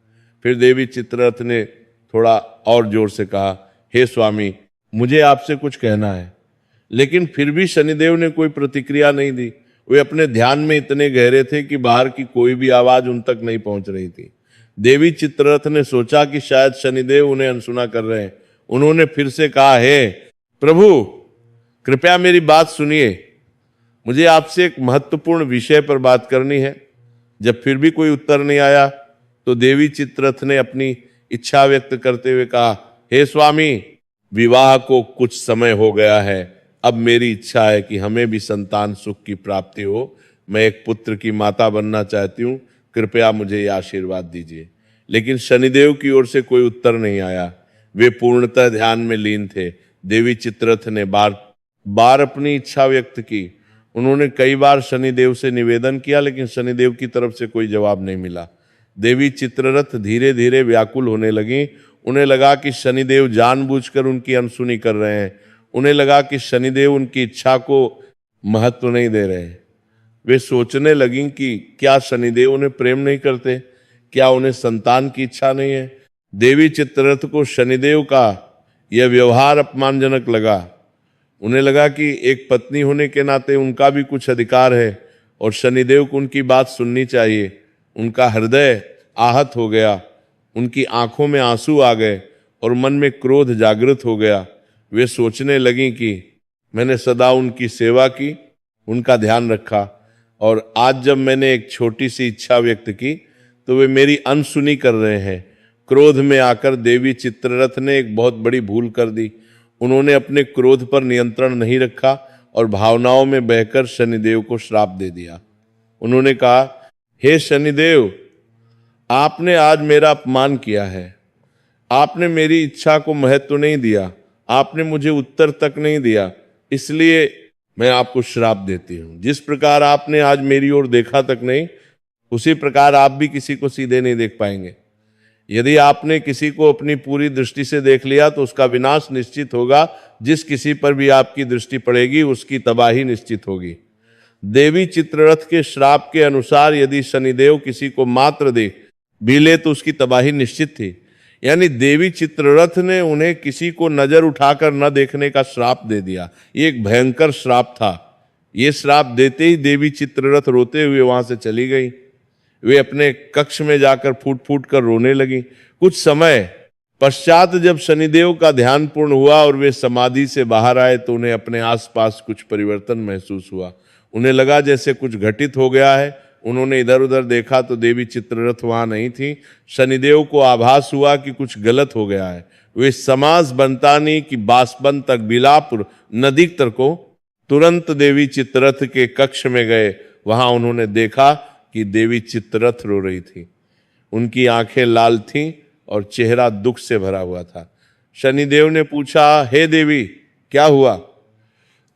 S1: फिर देवी चित्ररथ ने थोड़ा और जोर से कहा, हे स्वामी, मुझे आपसे कुछ कहना है। लेकिन फिर भी शनिदेव ने कोई प्रतिक्रिया नहीं दी। वे अपने ध्यान में इतने गहरे थे कि बाहर की कोई भी आवाज उन तक नहीं पहुंच रही थी। देवी चित्ररथ ने सोचा कि शायद शनिदेव उन्हें अनसुना कर रहे हैं। उन्होंने फिर से कहा, हे प्रभु, कृपया मेरी बात सुनिए, मुझे आपसे एक महत्वपूर्ण विषय पर बात करनी है। जब फिर भी कोई उत्तर नहीं आया तो देवी चित्ररथ ने अपनी इच्छा व्यक्त करते हुए कहा, हे स्वामी, विवाह को कुछ समय हो गया है। अब मेरी इच्छा है कि हमें भी संतान सुख की प्राप्ति हो। मैं एक पुत्र की माता बनना चाहती हूँ, कृपया मुझे यह आशीर्वाद दीजिए। लेकिन शनिदेव की ओर से कोई उत्तर नहीं आया। वे पूर्णतः ध्यान में लीन थे। देवी चित्ररथ ने बार बार अपनी इच्छा व्यक्त की। उन्होंने कई बार शनिदेव से निवेदन किया, लेकिन शनिदेव की तरफ से कोई जवाब नहीं मिला। देवी चित्ररथ धीरे धीरे व्याकुल होने लगी। उन्हें लगा कि शनिदेव जानबूझकर उनकी अनसुनी कर रहे हैं। उन्हें लगा कि शनिदेव उनकी इच्छा को महत्व नहीं दे रहे हैं। वे सोचने लगीं कि क्या शनिदेव उन्हें प्रेम नहीं करते, क्या उन्हें संतान की इच्छा नहीं है। देवी चित्ररथ को शनिदेव का यह व्यवहार अपमानजनक लगा। उन्हें लगा कि एक पत्नी होने के नाते उनका भी कुछ अधिकार है और शनिदेव को उनकी बात सुननी चाहिए। उनका हृदय आहत हो गया, उनकी आंखों में आंसू आ गए और मन में क्रोध जागृत हो गया। वे सोचने लगीं कि मैंने सदा उनकी सेवा की, उनका ध्यान रखा, और आज जब मैंने एक छोटी सी इच्छा व्यक्त की तो वे मेरी अनसुनी कर रहे हैं। क्रोध में आकर देवी चित्ररथ ने एक बहुत बड़ी भूल कर दी। उन्होंने अपने क्रोध पर नियंत्रण नहीं रखा और भावनाओं में बहकर शनिदेव को श्राप दे दिया। उन्होंने कहा, हे शनिदेव, आपने आज मेरा अपमान किया है। आपने मेरी इच्छा को महत्व नहीं दिया, आपने मुझे उत्तर तक नहीं दिया, इसलिए मैं आपको श्राप देती हूं। जिस प्रकार आपने आज मेरी ओर देखा तक नहीं, उसी प्रकार आप भी किसी को सीधे नहीं देख पाएंगे। यदि आपने किसी को अपनी पूरी दृष्टि से देख लिया तो उसका विनाश निश्चित होगा। जिस किसी पर भी आपकी दृष्टि पड़ेगी उसकी तबाही निश्चित होगी। देवी चित्ररथ के श्राप के अनुसार यदि शनिदेव किसी को मात्र देख भी ले तो उसकी तबाही निश्चित थी। यानी देवी चित्ररथ ने उन्हें किसी को नजर उठाकर न देखने का श्राप दे दिया। ये एक भयंकर श्राप था। ये श्राप देते ही देवी चित्ररथ रोते हुए वहां से चली गई। वे अपने कक्ष में जाकर फूट फूट कर रोने लगी। कुछ समय पश्चात जब शनिदेव का ध्यान पूर्ण हुआ और वे समाधि से बाहर आए तो उन्हें अपने आसपास कुछ परिवर्तन महसूस हुआ। उन्हें लगा जैसे कुछ घटित हो गया है। उन्होंने इधर उधर देखा तो देवी चित्ररथ वहां नहीं थी। शनिदेव को आभास हुआ कि कुछ गलत हो गया है। वे समाज बनतानी की बासबन तक बिलापुर नदी तक को तुरंत देवी चित्ररथ के कक्ष में गए। वहां उन्होंने देखा कि देवी चित्ररथ रो रही थी। उनकी आंखें लाल थीं और चेहरा दुख से भरा हुआ था। शनिदेव ने पूछा, हे देवी, क्या हुआ?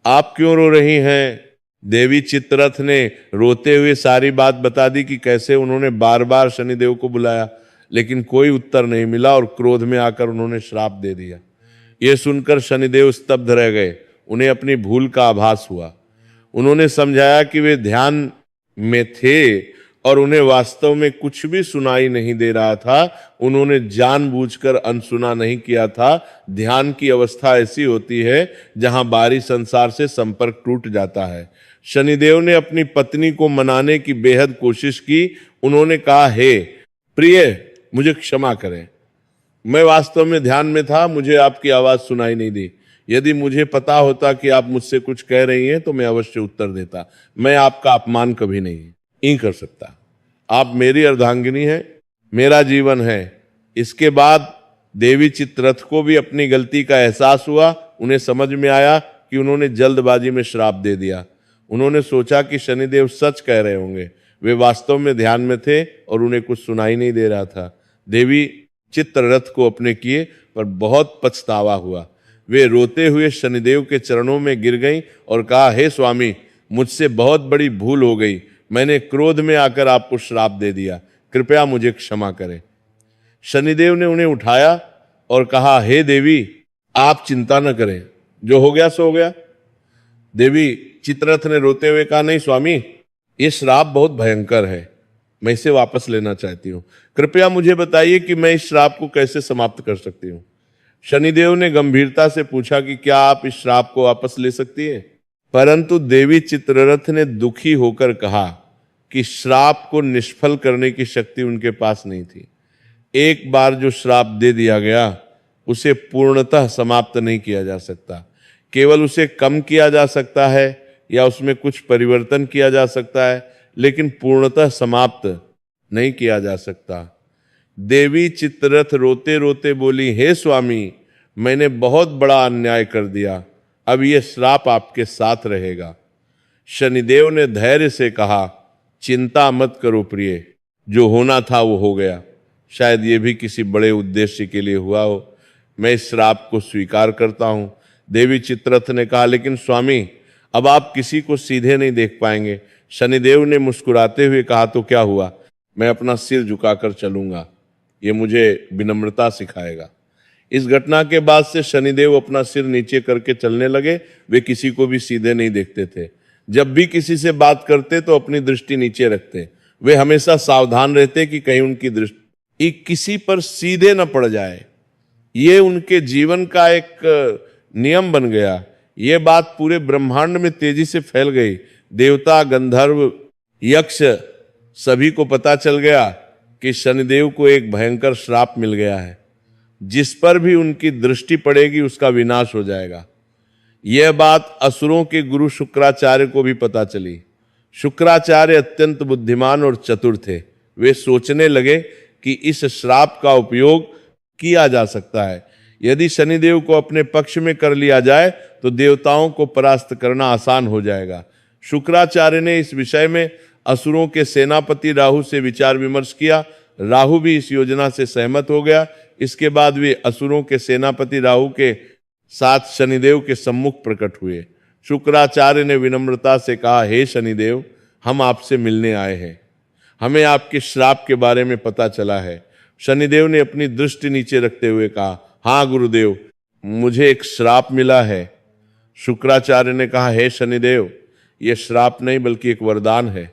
S1: आप क्यों रो रही हैं? देवी चित्ररथ ने रोते हुए सारी बात बता दी कि कैसे उन्होंने बार बार शनिदेव को बुलाया लेकिन कोई उत्तर नहीं मिला और क्रोध में आकर उन्होंने श्राप दे दिया। यह सुनकर शनिदेव स्तब्ध रह गए। उन्हें अपनी भूल का आभास हुआ। उन्होंने समझाया कि वे ध्यान में थे और उन्हें वास्तव में कुछ भी सुनाई नहीं दे रहा था। उन्होंने जानबूझकर अनसुना नहीं किया था। ध्यान की अवस्था ऐसी होती है जहां बाहरी संसार से संपर्क टूट जाता है। शनिदेव ने अपनी पत्नी को मनाने की बेहद कोशिश की। उन्होंने कहा, हे प्रिय, मुझे क्षमा करें, मैं वास्तव में ध्यान में था, मुझे आपकी आवाज सुनाई नहीं दी। यदि मुझे पता होता कि आप मुझसे कुछ कह रही हैं तो मैं अवश्य उत्तर देता। मैं आपका अपमान कभी नहीं कर सकता। आप मेरी अर्धांगिनी हैं, मेरा जीवन है। इसके बाद देवी चित्ररथ को भी अपनी गलती का एहसास हुआ। उन्हें समझ में आया कि उन्होंने जल्दबाजी में श्राप दे दिया। उन्होंने सोचा कि शनिदेव सच कह रहे होंगे। वे वास्तव में ध्यान में थे और उन्हें कुछ सुनाई नहीं दे रहा था। देवी चित्ररथ को अपने किए पर बहुत पछतावा हुआ। वे रोते हुए शनिदेव के चरणों में गिर गईं और कहा, हे स्वामी, मुझसे बहुत बड़ी भूल हो गई। मैंने क्रोध में आकर आपको श्राप दे दिया, कृपया मुझे क्षमा करें। शनिदेव ने उन्हें उठाया और कहा, हे देवी, आप चिंता न करें, जो हो गया सो हो गया। देवी चित्ररथ ने रोते हुए कहा, नहीं स्वामी, ये श्राप बहुत भयंकर है, मैं इसे वापस लेना चाहती हूं। कृपया मुझे बताइए कि मैं इस श्राप को कैसे समाप्त कर सकती हूं। शनिदेव ने गंभीरता से पूछा कि क्या आप इस श्राप को वापस ले सकती है? परंतु देवी चित्ररथ ने दुखी होकर कहा कि श्राप को निष्फल करने की शक्ति उनके पास नहीं थी। एक बार जो श्राप दे दिया गया उसे पूर्णतः समाप्त नहीं किया जा सकता, केवल उसे कम किया जा सकता है या उसमें कुछ परिवर्तन किया जा सकता है, लेकिन पूर्णतः समाप्त नहीं किया जा सकता। देवी चित्ररथ रोते रोते बोली, हे स्वामी, मैंने बहुत बड़ा अन्याय कर दिया, अब यह श्राप आपके साथ रहेगा। शनिदेव ने धैर्य से कहा, चिंता मत करो प्रिय, जो होना था वो हो गया। शायद ये भी किसी बड़े उद्देश्य के लिए हुआ हो, मैं इस श्राप को स्वीकार करता हूं। देवी चित्ररथ ने कहा, लेकिन स्वामी, अब आप किसी को सीधे नहीं देख पाएंगे। शनिदेव ने मुस्कुराते हुए कहा, तो क्या हुआ, मैं अपना सिर झुकाकर चलूंगा, ये मुझे विनम्रता सिखाएगा। इस घटना के बाद से शनिदेव अपना सिर नीचे करके चलने लगे। वे किसी को भी सीधे नहीं देखते थे। जब भी किसी से बात करते तो अपनी दृष्टि नीचे रखते। वे हमेशा सावधान रहते कि कहीं उनकी दृष्टि किसी पर सीधे न पड़ जाए। ये उनके जीवन का एक नियम बन गया। ये बात पूरे ब्रह्मांड में तेजी से फैल गई। देवता, गंधर्व, यक्ष सभी को पता चल गया कि शनिदेव को एक भयंकर श्राप मिल गया है, जिस पर भी उनकी दृष्टि पड़ेगी उसका विनाश हो जाएगा। यह बात असुरों के गुरु शुक्राचार्य को भी पता चली। शुक्राचार्य अत्यंत बुद्धिमान और चतुर थे। वे सोचने लगे कि इस श्राप का उपयोग किया जा सकता है। यदि शनिदेव को अपने पक्ष में कर लिया जाए तो देवताओं को परास्त करना आसान हो जाएगा। शुक्राचार्य ने इस विषय में असुरों के सेनापति राहु से विचार विमर्श किया। राहु भी इस योजना से सहमत हो गया। इसके बाद वे असुरों के सेनापति राहु के साथ शनिदेव के सम्मुख प्रकट हुए। शुक्राचार्य ने विनम्रता से कहा, हे शनिदेव, हम आपसे मिलने आए हैं, हमें आपके श्राप के बारे में पता चला है। शनिदेव ने अपनी दृष्टि नीचे रखते हुए कहा, हाँ गुरुदेव, मुझे एक श्राप मिला है। शुक्राचार्य ने कहा, हे शनिदेव, यह श्राप नहीं बल्कि एक वरदान है।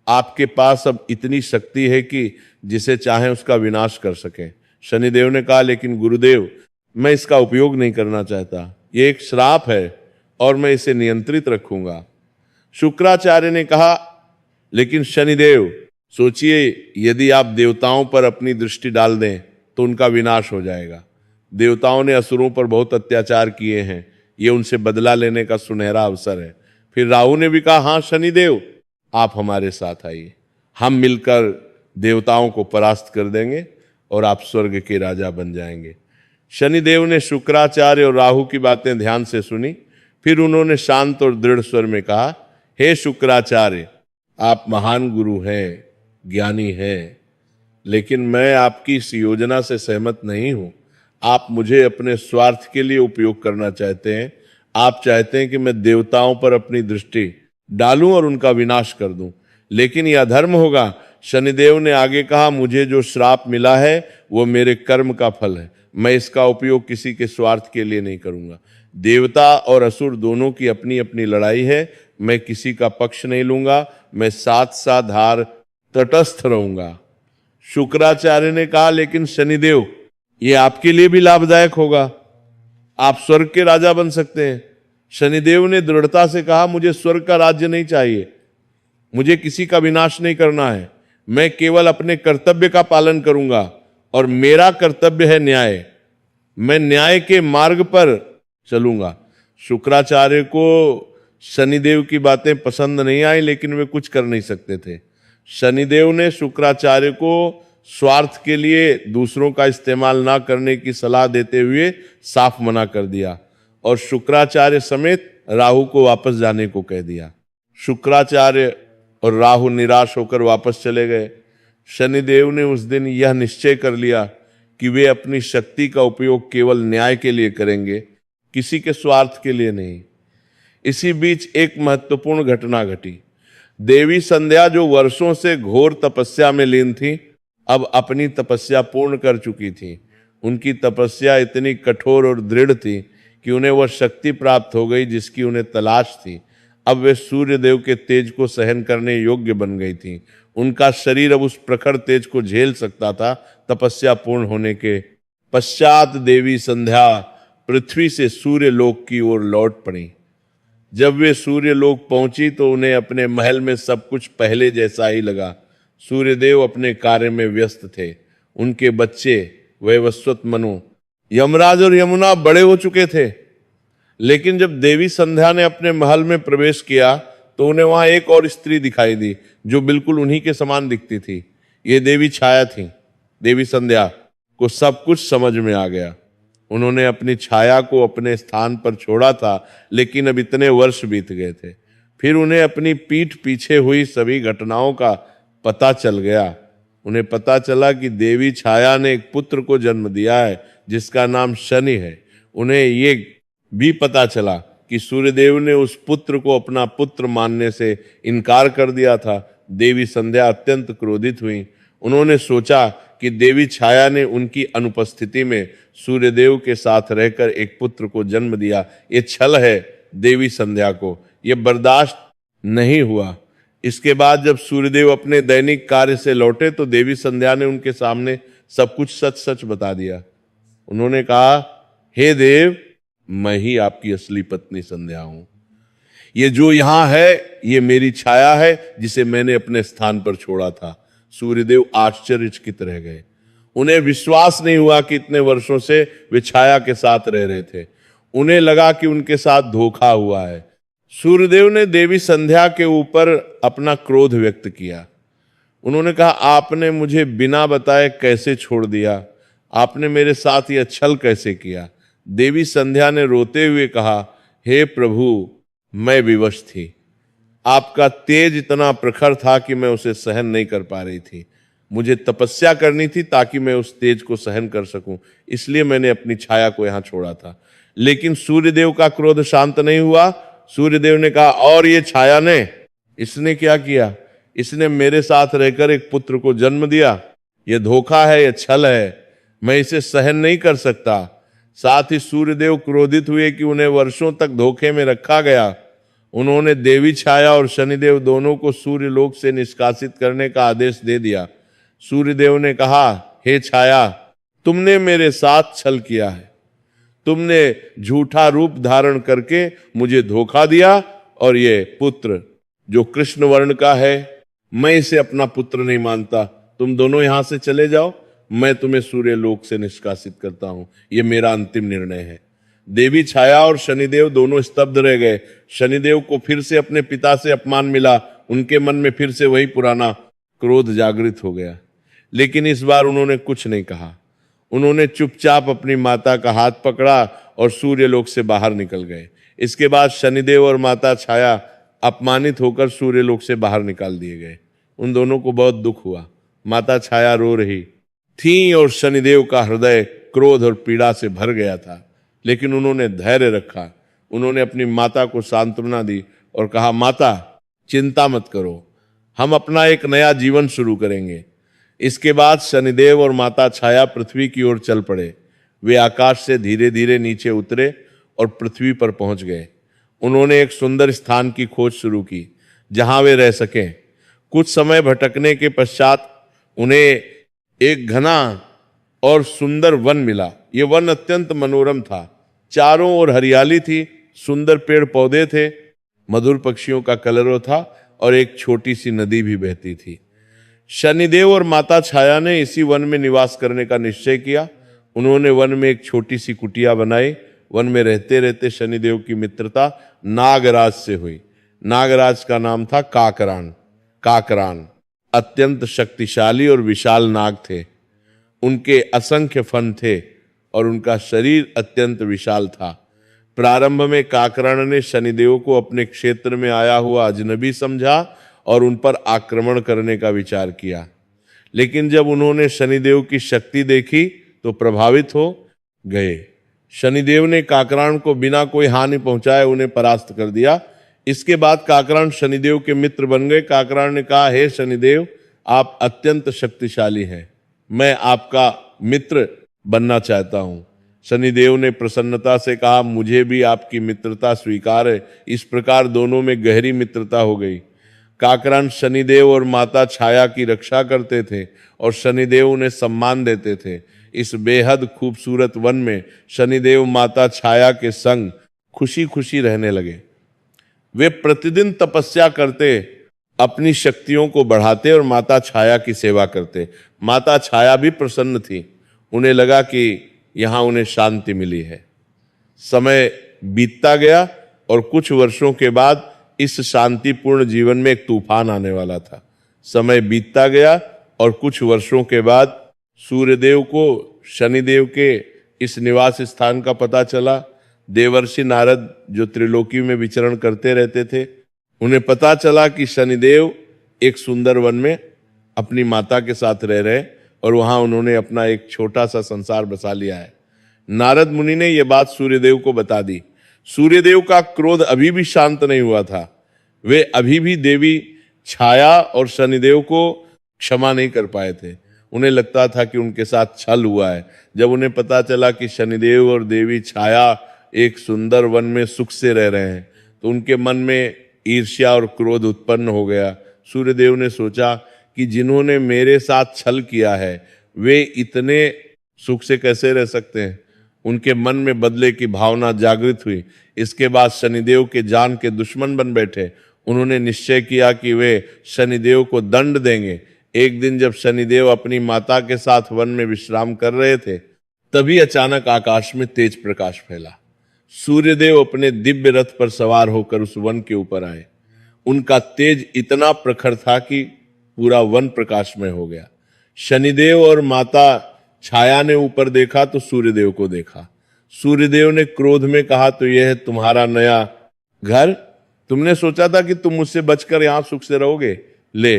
S1: आपके पास अब इतनी शक्ति है कि जिसे चाहें उसका विनाश कर सकें। शनिदेव ने कहा, लेकिन गुरुदेव, मैं इसका उपयोग नहीं करना चाहता, यह एक श्राप है और मैं इसे नियंत्रित रखूंगा। शुक्राचार्य ने कहा, लेकिन शनिदेव, सोचिए, यदि आप देवताओं पर अपनी दृष्टि डाल दें तो उनका विनाश हो जाएगा। देवताओं ने असुरों पर बहुत अत्याचार किए हैं, ये उनसे बदला लेने का सुनहरा अवसर है। फिर राहु ने भी कहा, हाँ शनिदेव, आप हमारे साथ आइए, हम मिलकर देवताओं को परास्त कर देंगे और आप स्वर्ग के राजा बन जाएंगे। शनिदेव ने शुक्राचार्य और राहु की बातें ध्यान से सुनी। फिर उन्होंने शांत और दृढ़ स्वर में कहा, हे शुक्राचार्य, आप महान गुरु हैं, ज्ञानी हैं, लेकिन मैं आपकी इस योजना से सहमत नहीं हूं। आप मुझे अपने स्वार्थ के लिए उपयोग करना चाहते हैं। आप चाहते हैं कि मैं देवताओं पर अपनी दृष्टि डालूं और उनका विनाश कर दूं, लेकिन यह अधर्म होगा। शनिदेव ने आगे कहा, मुझे जो श्राप मिला है वो मेरे कर्म का फल है, मैं इसका उपयोग किसी के स्वार्थ के लिए नहीं करूंगा। देवता और असुर दोनों की अपनी अपनी लड़ाई है, मैं किसी का पक्ष नहीं लूंगा, मैं साथ साथ धार तटस्थ रहूंगा। शुक्राचार्य ने कहा, लेकिन शनिदेव, ये आपके लिए भी लाभदायक होगा, आप स्वर्ग के राजा बन सकते हैं। शनिदेव ने दृढ़ता से कहा, मुझे स्वर्ग का राज्य नहीं चाहिए, मुझे किसी का विनाश नहीं करना है, मैं केवल अपने कर्तव्य का पालन करूंगा और मेरा कर्तव्य है न्याय, मैं न्याय के मार्ग पर चलूंगा। शुक्राचार्य को शनिदेव की बातें पसंद नहीं आई, लेकिन वे कुछ कर नहीं सकते थे। शनिदेव ने शुक्राचार्य को स्वार्थ के लिए दूसरों का इस्तेमाल ना करने की सलाह देते हुए साफ मना कर दिया और शुक्राचार्य समेत राहु को वापस जाने को कह दिया। शुक्राचार्य और राहु निराश होकर वापस चले गए। शनिदेव ने उस दिन यह निश्चय कर लिया कि वे अपनी शक्ति का उपयोग केवल न्याय के लिए करेंगे किसी के स्वार्थ के लिए नहीं। इसी बीच एक महत्वपूर्ण घटना घटी। देवी संध्या जो वर्षों से घोर तपस्या में लीन थी, अब अपनी तपस्या पूर्ण कर चुकी थी। उनकी तपस्या इतनी कठोर और दृढ़ थी कि उन्हें वह शक्ति प्राप्त हो गई जिसकी उन्हें तलाश थी। अब वे सूर्य देव के तेज को सहन करने योग्य बन गई थी। उनका शरीर अब उस प्रखर तेज को झेल सकता था। तपस्या पूर्ण होने के पश्चात देवी संध्या पृथ्वी से सूर्य लोक की ओर लौट पड़ी। जब वे सूर्य लोक पहुंची तो उन्हें अपने महल में सब कुछ पहले जैसा ही लगा। सूर्यदेव अपने कार्य में व्यस्त थे। उनके बच्चे वैवस्वत मनु, यमराज और यमुना बड़े हो चुके थे। लेकिन जब देवी संध्या ने अपने महल में प्रवेश किया तो उन्हें वहां एक और स्त्री दिखाई दी जो बिल्कुल उन्हीं के समान दिखती थी। ये देवी छाया थी। देवी संध्या को सब कुछ समझ में आ गया। उन्होंने अपनी छाया को अपने स्थान पर छोड़ा था, लेकिन अब इतने वर्ष बीत गए थे। फिर उन्हें अपनी पीठ पीछे हुई सभी घटनाओं का पता चल गया। उन्हें पता चला कि देवी छाया ने एक पुत्र को जन्म दिया है जिसका नाम शनि है। उन्हें ये भी पता चला कि सूर्यदेव ने उस पुत्र को अपना पुत्र मानने से इनकार कर दिया था। देवी संध्या अत्यंत क्रोधित हुई। उन्होंने सोचा कि देवी छाया ने उनकी अनुपस्थिति में सूर्यदेव के साथ रहकर एक पुत्र को जन्म दिया। ये छल है देवी संध्या को, ये बर्दाश्त नहीं हुआ। इसके बाद जब सूर्यदेव अपने दैनिक कार्य से लौटे तो देवी संध्या ने उनके सामने सब कुछ सच सच बता दिया। उन्होंने कहा, हे देव, मैं ही आपकी असली पत्नी संध्या हूं। ये जो यहां है ये मेरी छाया है जिसे मैंने अपने स्थान पर छोड़ा था। सूर्यदेव आश्चर्यचकित रह गए। उन्हें विश्वास नहीं हुआ कि इतने वर्षों से वे छाया के साथ रह रहे थे। उन्हें लगा कि उनके साथ धोखा हुआ है। सूर्यदेव ने देवी संध्या के ऊपर अपना क्रोध व्यक्त किया। उन्होंने कहा, आपने मुझे बिना बताए कैसे छोड़ दिया? आपने मेरे साथ यह छल कैसे किया? देवी संध्या ने रोते हुए कहा, हे प्रभु, मैं विवश थी। आपका तेज इतना प्रखर था कि मैं उसे सहन नहीं कर पा रही थी। मुझे तपस्या करनी थी ताकि मैं उस तेज को सहन कर सकूं, इसलिए मैंने अपनी छाया को यहां छोड़ा था। लेकिन सूर्यदेव का क्रोध शांत नहीं हुआ। सूर्यदेव ने कहा, और ये छाया ने, इसने क्या किया? इसने मेरे साथ रहकर एक पुत्र को जन्म दिया। यह धोखा है, यह छल है, मैं इसे सहन नहीं कर सकता। साथ ही सूर्यदेव क्रोधित हुए कि उन्हें वर्षों तक धोखे में रखा गया। उन्होंने देवी छाया और शनिदेव दोनों को सूर्यलोक से निष्कासित करने का आदेश दे दिया। सूर्यदेव ने कहा, हे छाया, तुमने मेरे साथ छल किया है। तुमने झूठा रूप धारण करके मुझे धोखा दिया और ये पुत्र जो कृष्ण वर्ण का है, मैं इसे अपना पुत्र नहीं मानता। तुम दोनों यहां से चले जाओ, मैं तुम्हें सूर्यलोक से निष्कासित करता हूं। यह मेरा अंतिम निर्णय है। देवी छाया और शनिदेव दोनों स्तब्ध रह गए। शनिदेव को फिर से अपने पिता से अपमान मिला। उनके मन में फिर से वही पुराना क्रोध जागृत हो गया। लेकिन इस बार उन्होंने कुछ नहीं कहा। उन्होंने चुपचाप अपनी माता का हाथ पकड़ा और सूर्यलोक से बाहर निकल गए। इसके बाद शनिदेव और माता छाया अपमानित होकर सूर्यलोक से बाहर निकाल दिए गए। उन दोनों को बहुत दुख हुआ। माता छाया रो रही थी और शनिदेव का हृदय क्रोध और पीड़ा से भर गया था। लेकिन उन्होंने धैर्य रखा। उन्होंने अपनी माता को सांत्वना दी और कहा, माता, चिंता मत करो, हम अपना एक नया जीवन शुरू करेंगे। इसके बाद शनिदेव और माता छाया पृथ्वी की ओर चल पड़े। वे आकाश से धीरे धीरे नीचे उतरे और पृथ्वी पर पहुंच गए। उन्होंने एक सुंदर स्थान की खोज शुरू की जहां वे रह सकें। कुछ समय भटकने के पश्चात उन्हें एक घना और सुंदर वन मिला। यह वन अत्यंत मनोरम था। चारों ओर हरियाली थी, सुंदर पेड़ पौधे थे, मधुर पक्षियों का कलरव था और एक छोटी सी नदी भी बहती थी। शनिदेव और माता छाया ने इसी वन में निवास करने का निश्चय किया। उन्होंने वन में एक छोटी सी कुटिया बनाई। वन में रहते रहते शनिदेव की मित्रता नागराज से हुई। नागराज का नाम था काकरान। काकरान अत्यंत शक्तिशाली और विशाल नाग थे। उनके असंख्य फन थे और उनका शरीर अत्यंत विशाल था। प्रारंभ में काकरान ने शनिदेव को अपने क्षेत्र में आया हुआ अजनबी समझा और उन पर आक्रमण करने का विचार किया। लेकिन जब उन्होंने शनिदेव की शक्ति देखी तो प्रभावित हो गए। शनिदेव ने काकरान को बिना कोई हानि पहुंचाए उन्हें परास्त कर दिया। इसके बाद काकरान शनिदेव के मित्र बन गए। काकरान ने कहा, हे शनिदेव, आप अत्यंत शक्तिशाली हैं, मैं आपका मित्र बनना चाहता हूं। शनिदेव ने प्रसन्नता से कहा, मुझे भी आपकी मित्रता स्वीकार है। इस प्रकार दोनों में गहरी मित्रता हो गई। काकरान शनिदेव और माता छाया की रक्षा करते थे और शनिदेव उन्हें सम्मान देते थे। इस बेहद खूबसूरत वन में शनिदेव माता छाया के संग खुशी खुशी रहने लगे। वे प्रतिदिन तपस्या करते, अपनी शक्तियों को बढ़ाते और माता छाया की सेवा करते। माता छाया भी प्रसन्न थी, उन्हें लगा कि यहां उन्हें शांति मिली है। समय बीतता गया और कुछ वर्षों के बाद इस शांतिपूर्ण जीवन में एक तूफान आने वाला था। समय बीतता गया और कुछ वर्षों के बाद सूर्यदेव को शनिदेव के इस निवास स्थान का पता चला। देवर्षि नारद जो त्रिलोकी में विचरण करते रहते थे, उन्हें पता चला कि शनिदेव एक सुंदर वन में अपनी माता के साथ रह रहे और वहां उन्होंने अपना एक छोटा सा संसार बसा लिया है। नारद मुनि ने यह बात सूर्यदेव को बता दी। सूर्यदेव का क्रोध अभी भी शांत नहीं हुआ था। वे अभी भी देवी छाया और शनिदेव को क्षमा नहीं कर पाए थे। उन्हें लगता था कि उनके साथ छल हुआ है। जब उन्हें पता चला कि शनिदेव और देवी छाया एक सुंदर वन में सुख से रह रहे हैं, तो उनके मन में ईर्ष्या और क्रोध उत्पन्न हो गया। सूर्यदेव ने सोचा कि जिन्होंने मेरे साथ छल किया है वे इतने सुख से कैसे रह सकते हैं। उनके मन में बदले की भावना जागृत हुई। इसके बाद शनिदेव के जान के दुश्मन बन बैठे। उन्होंने निश्चय किया कि वे शनिदेव को दंड देंगे। एक दिन जब शनिदेव अपनी माता के साथ वन में विश्राम कर रहे थे, तभी अचानक आकाश में तेज प्रकाश फैला। सूर्यदेव अपने दिव्य रथ पर सवार होकर उस वन के ऊपर आए। उनका तेज इतना प्रखर था कि पूरा वन प्रकाशमय हो गया। शनिदेव और माता छाया ने ऊपर देखा तो सूर्यदेव को देखा। सूर्यदेव ने क्रोध में कहा, तो यह है तुम्हारा नया घर? तुमने सोचा था कि तुम मुझसे बचकर यहां सुख से रहोगे? ले,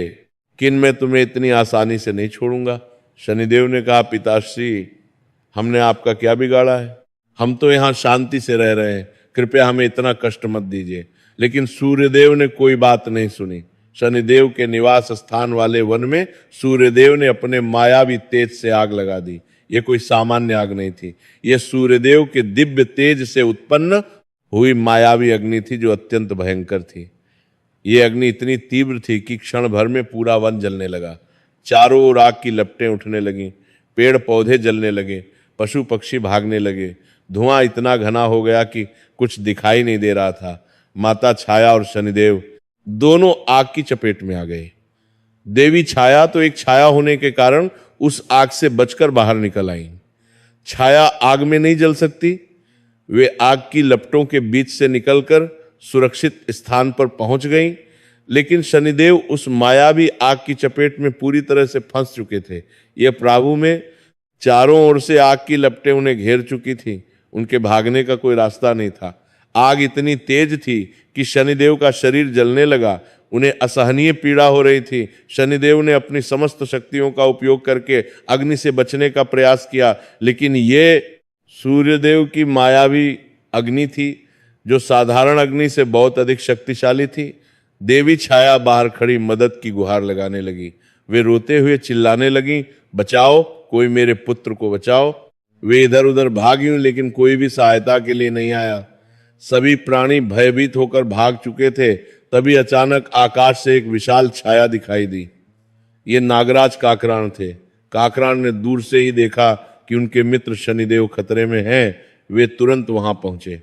S1: किन मैं तुम्हें इतनी आसानी से नहीं छोड़ूंगा। शनिदेव ने कहा, पिताश्री, हमने आपका क्या बिगाड़ा है? हम तो यहां शांति से रह रहे हैं, कृपया हमें इतना कष्ट मत दीजिए। लेकिन सूर्यदेव ने कोई बात नहीं सुनी। शनिदेव के निवास स्थान वाले वन में सूर्यदेव ने अपने मायावी तेज से आग लगा दी। यह कोई सामान्य आग नहीं थी, यह सूर्यदेव के दिव्य तेज से उत्पन्न हुई मायावी अग्नि थी जो अत्यंत भयंकर थी। यह अग्नि इतनी तीव्र थी कि क्षण भर में पूरा वन जलने लगा। चारों ओर आग की लपटें उठने लगीं, पेड़ पौधे जलने लगे, पशु पक्षी भागने लगे। धुआं इतना घना हो गया कि कुछ दिखाई नहीं दे रहा था। माता छाया और शनिदेव दोनों आग की चपेट में आ गए। देवी छाया तो एक छाया होने के कारण उस आग से बचकर बाहर निकल आई। छाया आग में नहीं जल सकती। वे आग की लपटों के बीच से निकलकर सुरक्षित स्थान पर पहुंच गईं, लेकिन शनिदेव उस मायावी आग की चपेट में पूरी तरह से फंस चुके थे। यह प्राभु में चारों ओर से आग की लपटें उन्हें घेर चुकी थी। उनके भागने का कोई रास्ता नहीं था। आग इतनी तेज थी कि शनिदेव का शरीर जलने लगा। उन्हें असहनीय पीड़ा हो रही थी। शनिदेव ने अपनी समस्त शक्तियों का उपयोग करके अग्नि से बचने का प्रयास किया, लेकिन ये सूर्यदेव की मायावी अग्नि थी जो साधारण अग्नि से बहुत अधिक शक्तिशाली थी। देवी छाया बाहर खड़ी मदद की गुहार लगाने लगी। वे रोते हुए चिल्लाने लगी, बचाओ, कोई मेरे पुत्र को बचाओ। वे इधर उधर भागी, लेकिन कोई भी सहायता के लिए नहीं आया। सभी प्राणी भयभीत होकर भाग चुके थे। तभी अचानक आकाश से एक विशाल छाया दिखाई दी। ये नागराज काकरान थे। काकरान ने दूर से ही देखा कि उनके मित्र शनिदेव खतरे में हैं। वे तुरंत वहां पहुंचे।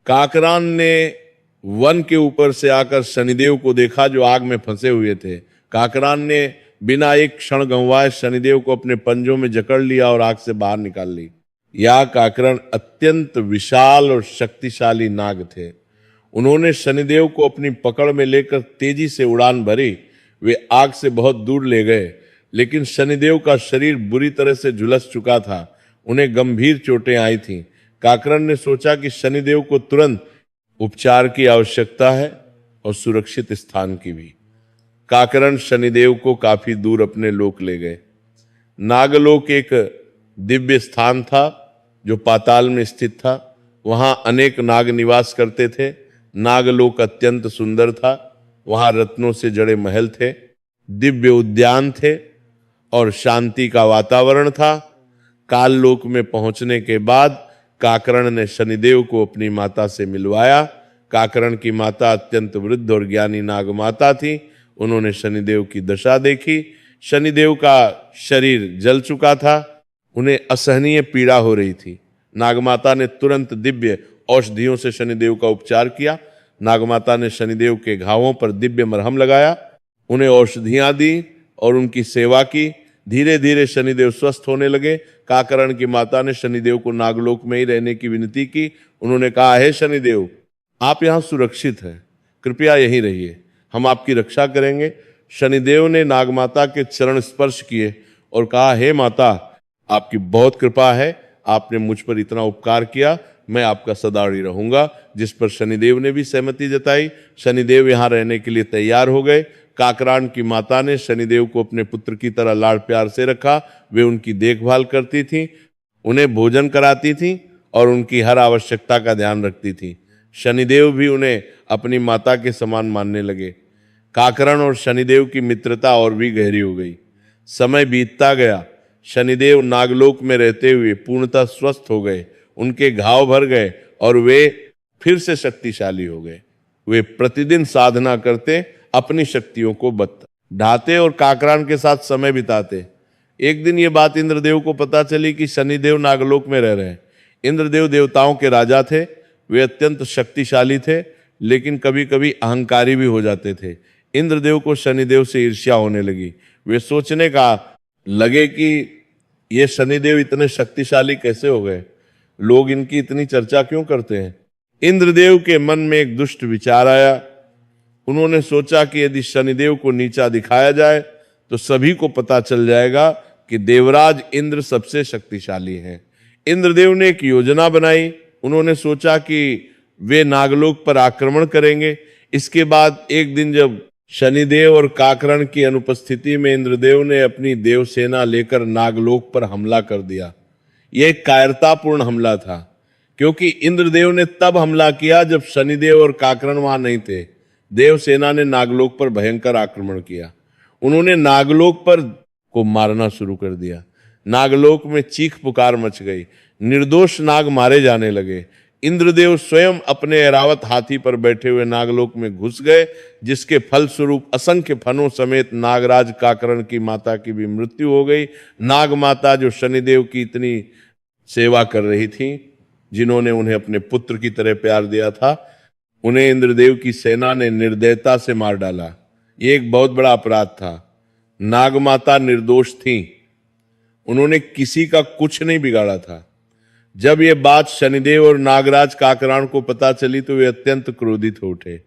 S1: काकरान ने वन के ऊपर से आकर शनिदेव को देखा जो आग में फंसे हुए थे। काकरान ने बिना एक क्षण गंवाए शनिदेव को अपने पंजों में जकड़ लिया और आग से बाहर निकाल ली। यह काकरान अत्यंत विशाल और शक्तिशाली नाग थे। उन्होंने शनिदेव को अपनी पकड़ में लेकर तेजी से उड़ान भरी। वे आग से बहुत दूर ले गए, लेकिन शनिदेव का शरीर बुरी तरह से झुलस चुका था। उन्हें गंभीर चोटें आई थीं। काकरान ने सोचा कि शनिदेव को तुरंत उपचार की आवश्यकता है और सुरक्षित स्थान की भी। काकरान शनिदेव को काफी दूर अपने लोक ले गए। नागलोक एक दिव्य स्थान था जो पाताल में स्थित था। वहां अनेक नाग निवास करते थे। नागलोक अत्यंत सुंदर था। वहां रत्नों से जड़े महल थे, दिव्य उद्यान थे और शांति का वातावरण था। काल लोक में पहुंचने के बाद काकरण ने शनिदेव को अपनी माता से मिलवाया। काकरण की माता अत्यंत वृद्ध और ज्ञानी नाग माता थी। उन्होंने शनिदेव की दशा देखी। शनिदेव का शरीर जल चुका था, उन्हें असहनीय पीड़ा हो रही थी। नागमाता ने तुरंत दिव्य औषधियों से शनिदेव का उपचार किया। नागमाता ने शनिदेव के घावों पर दिव्य मरहम लगाया, उन्हें औषधियां दी और उनकी सेवा की। धीरे धीरे शनिदेव स्वस्थ होने लगे। काकरण की माता ने शनिदेव को नागलोक में ही रहने की विनती की। उन्होंने कहा, हे शनिदेव, आप यहाँ सुरक्षित हैं, कृपया यहीं रहिए, हम आपकी रक्षा करेंगे। शनिदेव ने नागमाता के चरण स्पर्श किए और कहा, हे माता, आपकी बहुत कृपा है, आपने मुझ पर इतना उपकार किया, मैं आपका सदा ऋणी रहूंगा। जिस पर शनिदेव ने भी सहमति जताई। शनिदेव यहाँ रहने के लिए तैयार हो गए। काकरान की माता ने शनिदेव को अपने पुत्र की तरह लाड़ प्यार से रखा। वे उनकी देखभाल करती थीं, उन्हें भोजन कराती थीं और उनकी हर आवश्यकता का ध्यान रखती थीं। शनिदेव भी उन्हें अपनी माता के समान मानने लगे। काकरण और शनिदेव की मित्रता और भी गहरी हो गई। समय बीतता गया। शनिदेव नागलोक में रहते हुए पूर्णतः स्वस्थ हो गए, उनके घाव भर गए और वे फिर से शक्तिशाली हो गए। वे प्रतिदिन साधना करते, अपनी शक्तियों को बढ़ाते और काकरान के साथ समय बिताते। एक दिन ये बात इंद्रदेव को पता चली कि शनिदेव नागलोक में रह रहे हैं। इंद्रदेव देवताओं के राजा थे, वे अत्यंत शक्तिशाली थे, लेकिन कभी कभी अहंकारी भी हो जाते थे। इंद्रदेव को शनिदेव से ईर्ष्या होने लगी। वे सोचने का लगे कि ये शनिदेव इतने शक्तिशाली कैसे हो गए, लोग इनकी इतनी चर्चा क्यों करते हैं। इंद्रदेव के मन में एक दुष्ट विचार आया। उन्होंने सोचा कि यदि शनिदेव को नीचा दिखाया जाए तो सभी को पता चल जाएगा कि देवराज इंद्र सबसे शक्तिशाली हैं। इंद्रदेव ने एक योजना बनाई। उन्होंने सोचा कि वे नागलोक पर आक्रमण करेंगे। इसके बाद एक दिन जब शनिदेव और काकरण की अनुपस्थिति में इंद्रदेव ने अपनी देवसेना लेकर नागलोक पर हमला कर दिया। यह एक कायरतापूर्ण हमला था, क्योंकि इंद्रदेव ने तब हमला किया जब शनिदेव और काकरण वहां नहीं थे। देवसेना ने नागलोक पर भयंकर आक्रमण किया। उन्होंने नागलोक पर को मारना शुरू कर दिया। नागलोक में चीख पुकार मच गई। निर्दोष नाग मारे जाने लगे। इंद्रदेव स्वयं अपने ऐरावत हाथी पर बैठे हुए नागलोक में घुस गए, जिसके फलस्वरूप असंख्य फनों समेत नागराज काकरण की माता की भी मृत्यु हो गई। नाग माता जो शनिदेव की इतनी सेवा कर रही थी, जिन्होंने उन्हें अपने पुत्र की तरह प्यार दिया था, उन्हें इंद्रदेव की सेना ने निर्दयता से मार डाला। ये एक बहुत बड़ा अपराध था। नागमाता निर्दोष थी, उन्होंने किसी का कुछ नहीं बिगाड़ा था। जब ये बात शनिदेव और नागराज काकरान को पता चली तो वे अत्यंत क्रोधित हो उठे।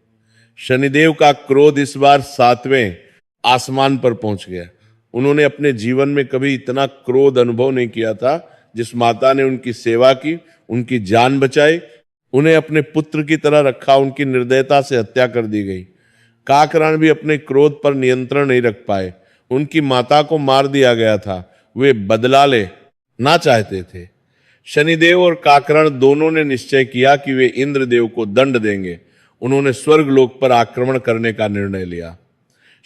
S1: शनिदेव का क्रोध इस बार 7वें आसमान पर पहुंच गया। उन्होंने अपने जीवन में कभी इतना क्रोध अनुभव नहीं किया था। जिस माता ने उनकी सेवा की, उनकी जान बचाई, उन्हें अपने पुत्र की तरह रखा, उनकी निर्दयता से हत्या कर दी गई। काकरान भी अपने क्रोध पर नियंत्रण नहीं रख पाए। उनकी माता को मार दिया गया था। वे बदला लेना चाहते थे। शनिदेव और काकरण दोनों ने निश्चय किया कि वे इंद्रदेव को दंड देंगे। उन्होंने स्वर्ग लोक पर आक्रमण करने का निर्णय लिया।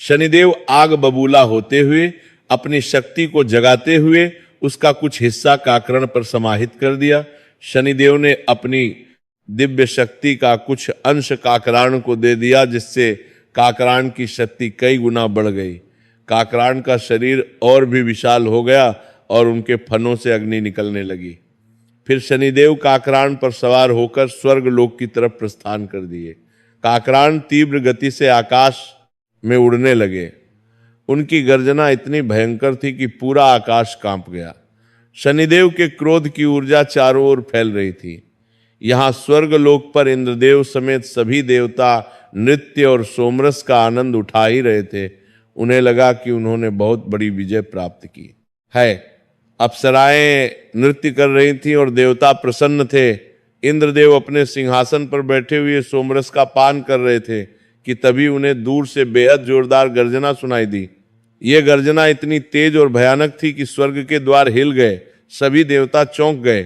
S1: शनिदेव आग बबूला होते हुए, अपनी शक्ति को जगाते हुए उसका कुछ हिस्सा काकरण पर समाहित कर दिया। शनिदेव ने अपनी दिव्य शक्ति का कुछ अंश काकरान को दे दिया, जिससे काकरान की शक्ति कई गुना बढ़ गई। काकरान का शरीर और भी विशाल हो गया और उनके फनों से अग्नि निकलने लगी। फिर शनिदेव काकरान पर सवार होकर स्वर्ग लोक की तरफ प्रस्थान कर दिए। काकरान तीव्र गति से आकाश में उड़ने लगे। उनकी गर्जना इतनी भयंकर थी कि पूरा आकाश कांप गया। शनिदेव के क्रोध की ऊर्जा चारों ओर फैल रही थी। यहाँ स्वर्ग लोक पर इंद्रदेव समेत सभी देवता नृत्य और सोमरस का आनंद उठा ही रहे थे। उन्हें लगा कि उन्होंने बहुत बड़ी विजय प्राप्त की है। अप्सराएं नृत्य कर रही थीं और देवता प्रसन्न थे। इंद्रदेव अपने सिंहासन पर बैठे हुए सोमरस का पान कर रहे थे कि तभी उन्हें दूर से बेहद जोरदार गर्जना सुनाई दी। यह गर्जना इतनी तेज और भयानक थी कि स्वर्ग के द्वार हिल गए। सभी देवता चौंक गए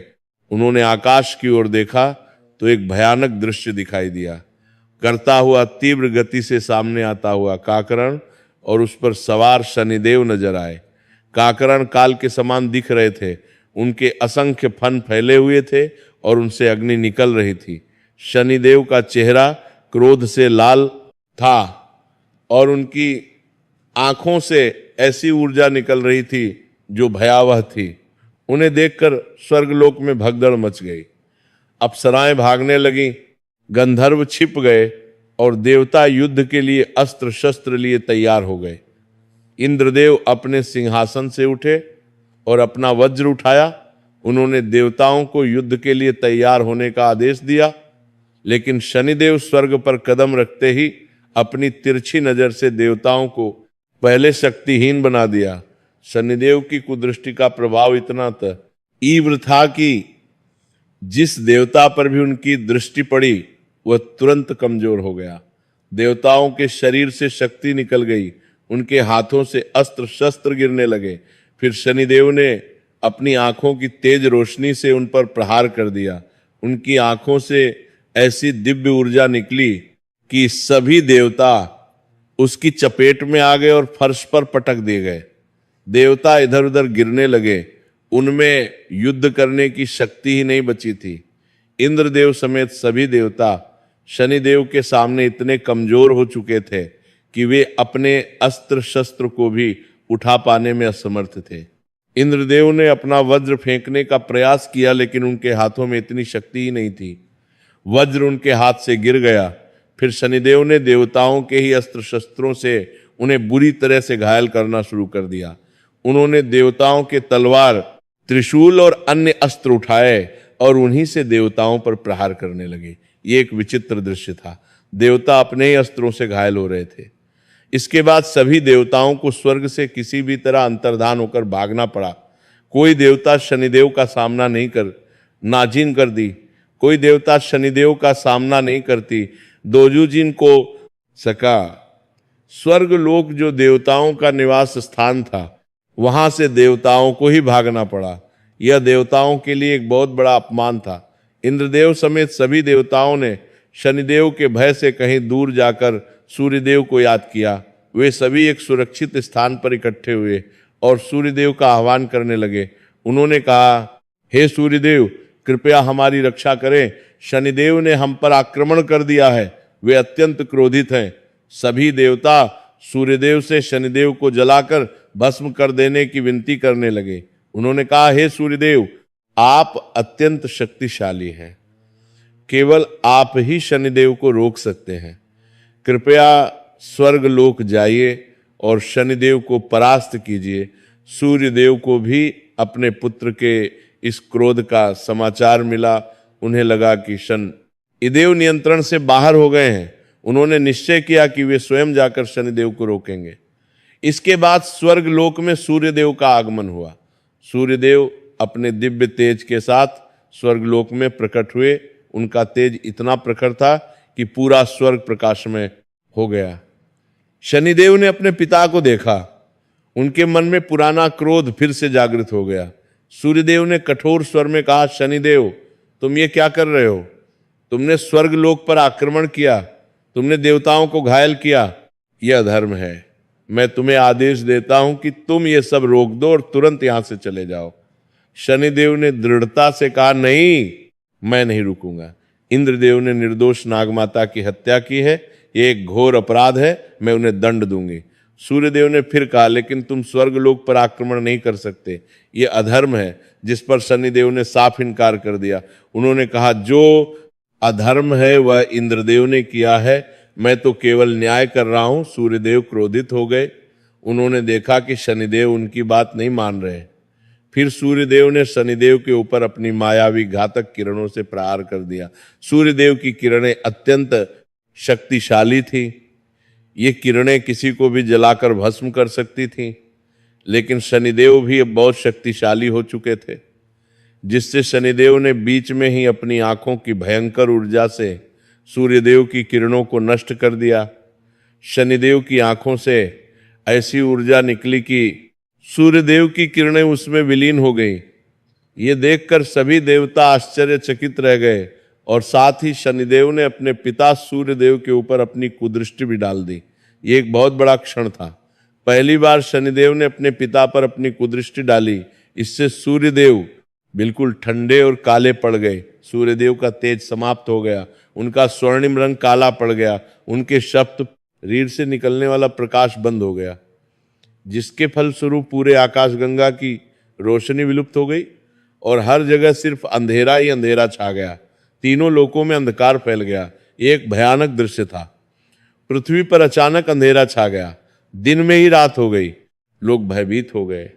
S1: उन्होंने आकाश की ओर देखा तो एक भयानक दृश्य दिखाई दिया। करता हुआ तीव्र गति से सामने आता हुआ काकरण और उस पर सवार शनिदेव नजर आए। काकरण काल के समान दिख रहे थे, उनके असंख्य फन फैले हुए थे और उनसे अग्नि निकल रही थी। शनिदेव का चेहरा क्रोध से लाल था और उनकी आंखों से ऐसी ऊर्जा निकल रही थी जो भयावह थी। उन्हें देखकर स्वर्गलोक में भगदड़ मच गई। अप्सराएं भागने लगी, गंधर्व छिप गए और देवता युद्ध के लिए अस्त्र शस्त्र लिए तैयार हो गए। इंद्रदेव अपने सिंहासन से उठे और अपना वज्र उठाया। उन्होंने देवताओं को युद्ध के लिए तैयार होने का आदेश दिया, लेकिन शनिदेव स्वर्ग पर कदम रखते ही अपनी तिरछी नजर से देवताओं को पहले शक्तिहीन बना दिया। शनिदेव की कुदृष्टि का प्रभाव इतना तीव्र था कि जिस देवता पर भी उनकी दृष्टि पड़ी वह तुरंत कमजोर हो गया। देवताओं के शरीर से शक्ति निकल गई, उनके हाथों से अस्त्र शस्त्र गिरने लगे। फिर शनिदेव ने अपनी आंखों की तेज रोशनी से उन पर प्रहार कर दिया। उनकी आंखों से ऐसी दिव्य ऊर्जा निकली कि सभी देवता उसकी चपेट में आ गए और फर्श पर पटक दिए गए। देवता इधर उधर गिरने लगे, उनमें युद्ध करने की शक्ति ही नहीं बची थी। इंद्रदेव समेत सभी देवता शनिदेव के सामने इतने कमजोर हो चुके थे कि वे अपने अस्त्र शस्त्र को भी उठा पाने में असमर्थ थे। इंद्रदेव ने अपना वज्र फेंकने का प्रयास किया, लेकिन उनके हाथों में इतनी शक्ति ही नहीं थी। वज्र उनके हाथ से गिर गया। फिर शनिदेव ने देवताओं के ही अस्त्र शस्त्रों से उन्हें बुरी तरह से घायल करना शुरू कर दिया। उन्होंने देवताओं के तलवार, त्रिशूल और अन्य अस्त्र उठाए और उन्हीं से देवताओं पर प्रहार करने लगे। ये एक विचित्र दृश्य था। देवता अपने ही अस्त्रों से घायल हो रहे थे। इसके बाद सभी देवताओं को स्वर्ग से किसी भी तरह अंतर्धान होकर भागना पड़ा। कोई देवता शनिदेव का सामना नहीं कर नाजिन कर दी। कोई देवता शनिदेव का सामना नहीं करती। दोजूजिन को सका। स्वर्ग लोक जो देवताओं का निवास स्थान था, वहां से देवताओं को ही भागना पड़ा। यह देवताओं के लिए एक बहुत बड़ा अपमान था। इंद्रदेव समेत सभी देवताओं ने शनिदेव के भय से कहीं दूर जाकर सूर्यदेव को याद किया। वे सभी एक सुरक्षित स्थान पर इकट्ठे हुए और सूर्यदेव का आह्वान करने लगे। उन्होंने कहा, हे सूर्यदेव, कृपया हमारी रक्षा करें। शनिदेव ने हम पर आक्रमण कर दिया है। वे अत्यंत क्रोधित हैं। सभी देवता सूर्यदेव से शनिदेव को जलाकर भस्म कर देने की विनती करने लगे। उन्होंने कहा, हे सूर्यदेव, आप अत्यंत शक्तिशाली हैं। केवल आप ही शनिदेव को रोक सकते हैं। कृपया स्वर्ग लोक जाइए और शनिदेव को परास्त कीजिए। सूर्यदेव को भी अपने पुत्र के इस क्रोध का समाचार मिला। उन्हें लगा कि शनिदेव नियंत्रण से बाहर हो गए हैं। उन्होंने निश्चय किया कि वे स्वयं जाकर शनिदेव को रोकेंगे। इसके बाद स्वर्ग लोक में सूर्यदेव का आगमन हुआ। सूर्यदेव अपने दिव्य तेज के साथ स्वर्गलोक में प्रकट हुए। उनका तेज इतना प्रखर था कि पूरा स्वर्ग प्रकाशमय हो गया। शनिदेव ने अपने पिता को देखा। उनके मन में पुराना क्रोध फिर से जागृत हो गया। सूर्यदेव ने कठोर स्वर में कहा, शनिदेव, तुम ये क्या कर रहे हो? तुमने स्वर्ग लोक पर आक्रमण किया, तुमने देवताओं को घायल किया। यह अधर्म है। मैं तुम्हें आदेश देता हूं कि तुम ये सब रोक दो और तुरंत यहां से चले जाओ। शनिदेव ने दृढ़ता से कहा, नहीं, मैं नहीं रुकूंगा। इंद्रदेव ने निर्दोष नागमाता की हत्या की है। ये एक घोर अपराध है। मैं उन्हें दंड दूंगी। सूर्यदेव ने फिर कहा, लेकिन तुम स्वर्गलोक पर आक्रमण नहीं कर सकते। ये अधर्म है, जिस पर शनिदेव ने साफ इनकार कर दिया। उन्होंने कहा, जो अधर्म है वह इंद्रदेव ने किया है, मैं तो केवल न्याय कर रहा हूं। सूर्यदेव क्रोधित हो गए। उन्होंने देखा कि शनिदेव उनकी बात नहीं मान रहे। फिर सूर्यदेव ने शनिदेव के ऊपर अपनी मायावी घातक किरणों से प्रहार कर दिया। सूर्यदेव की किरणें अत्यंत शक्तिशाली थी। ये किरणें किसी को भी जलाकर भस्म कर सकती थीं, लेकिन शनिदेव भी अब बहुत शक्तिशाली हो चुके थे, जिससे शनिदेव ने बीच में ही अपनी आंखों की भयंकर ऊर्जा से सूर्यदेव की किरणों को नष्ट कर दिया। शनिदेव की आंखों से ऐसी ऊर्जा निकली कि सूर्यदेव की किरणें उसमें विलीन हो गई ये देखकर सभी देवता आश्चर्यचकित रह गए और साथ ही शनिदेव ने अपने पिता सूर्यदेव के ऊपर अपनी कुदृष्टि भी डाल दी। ये एक बहुत बड़ा क्षण था। पहली बार शनिदेव ने अपने पिता पर अपनी कुदृष्टि डाली। इससे सूर्यदेव बिल्कुल ठंडे और काले पड़ गए। सूर्यदेव का तेज समाप्त हो गया, उनका स्वर्णिम रंग काला पड़ गया, उनके शब्द रीढ़ से निकलने वाला प्रकाश बंद हो गया, जिसके फलस्वरूप पूरे आकाशगंगा की रोशनी विलुप्त हो गई और हर जगह सिर्फ अंधेरा ही अंधेरा छा गया। तीनों लोकों में अंधकार फैल गया। एक भयानक दृश्य था। पृथ्वी पर अचानक अंधेरा छा गया, दिन में ही रात हो गई। लोग भयभीत हो गए,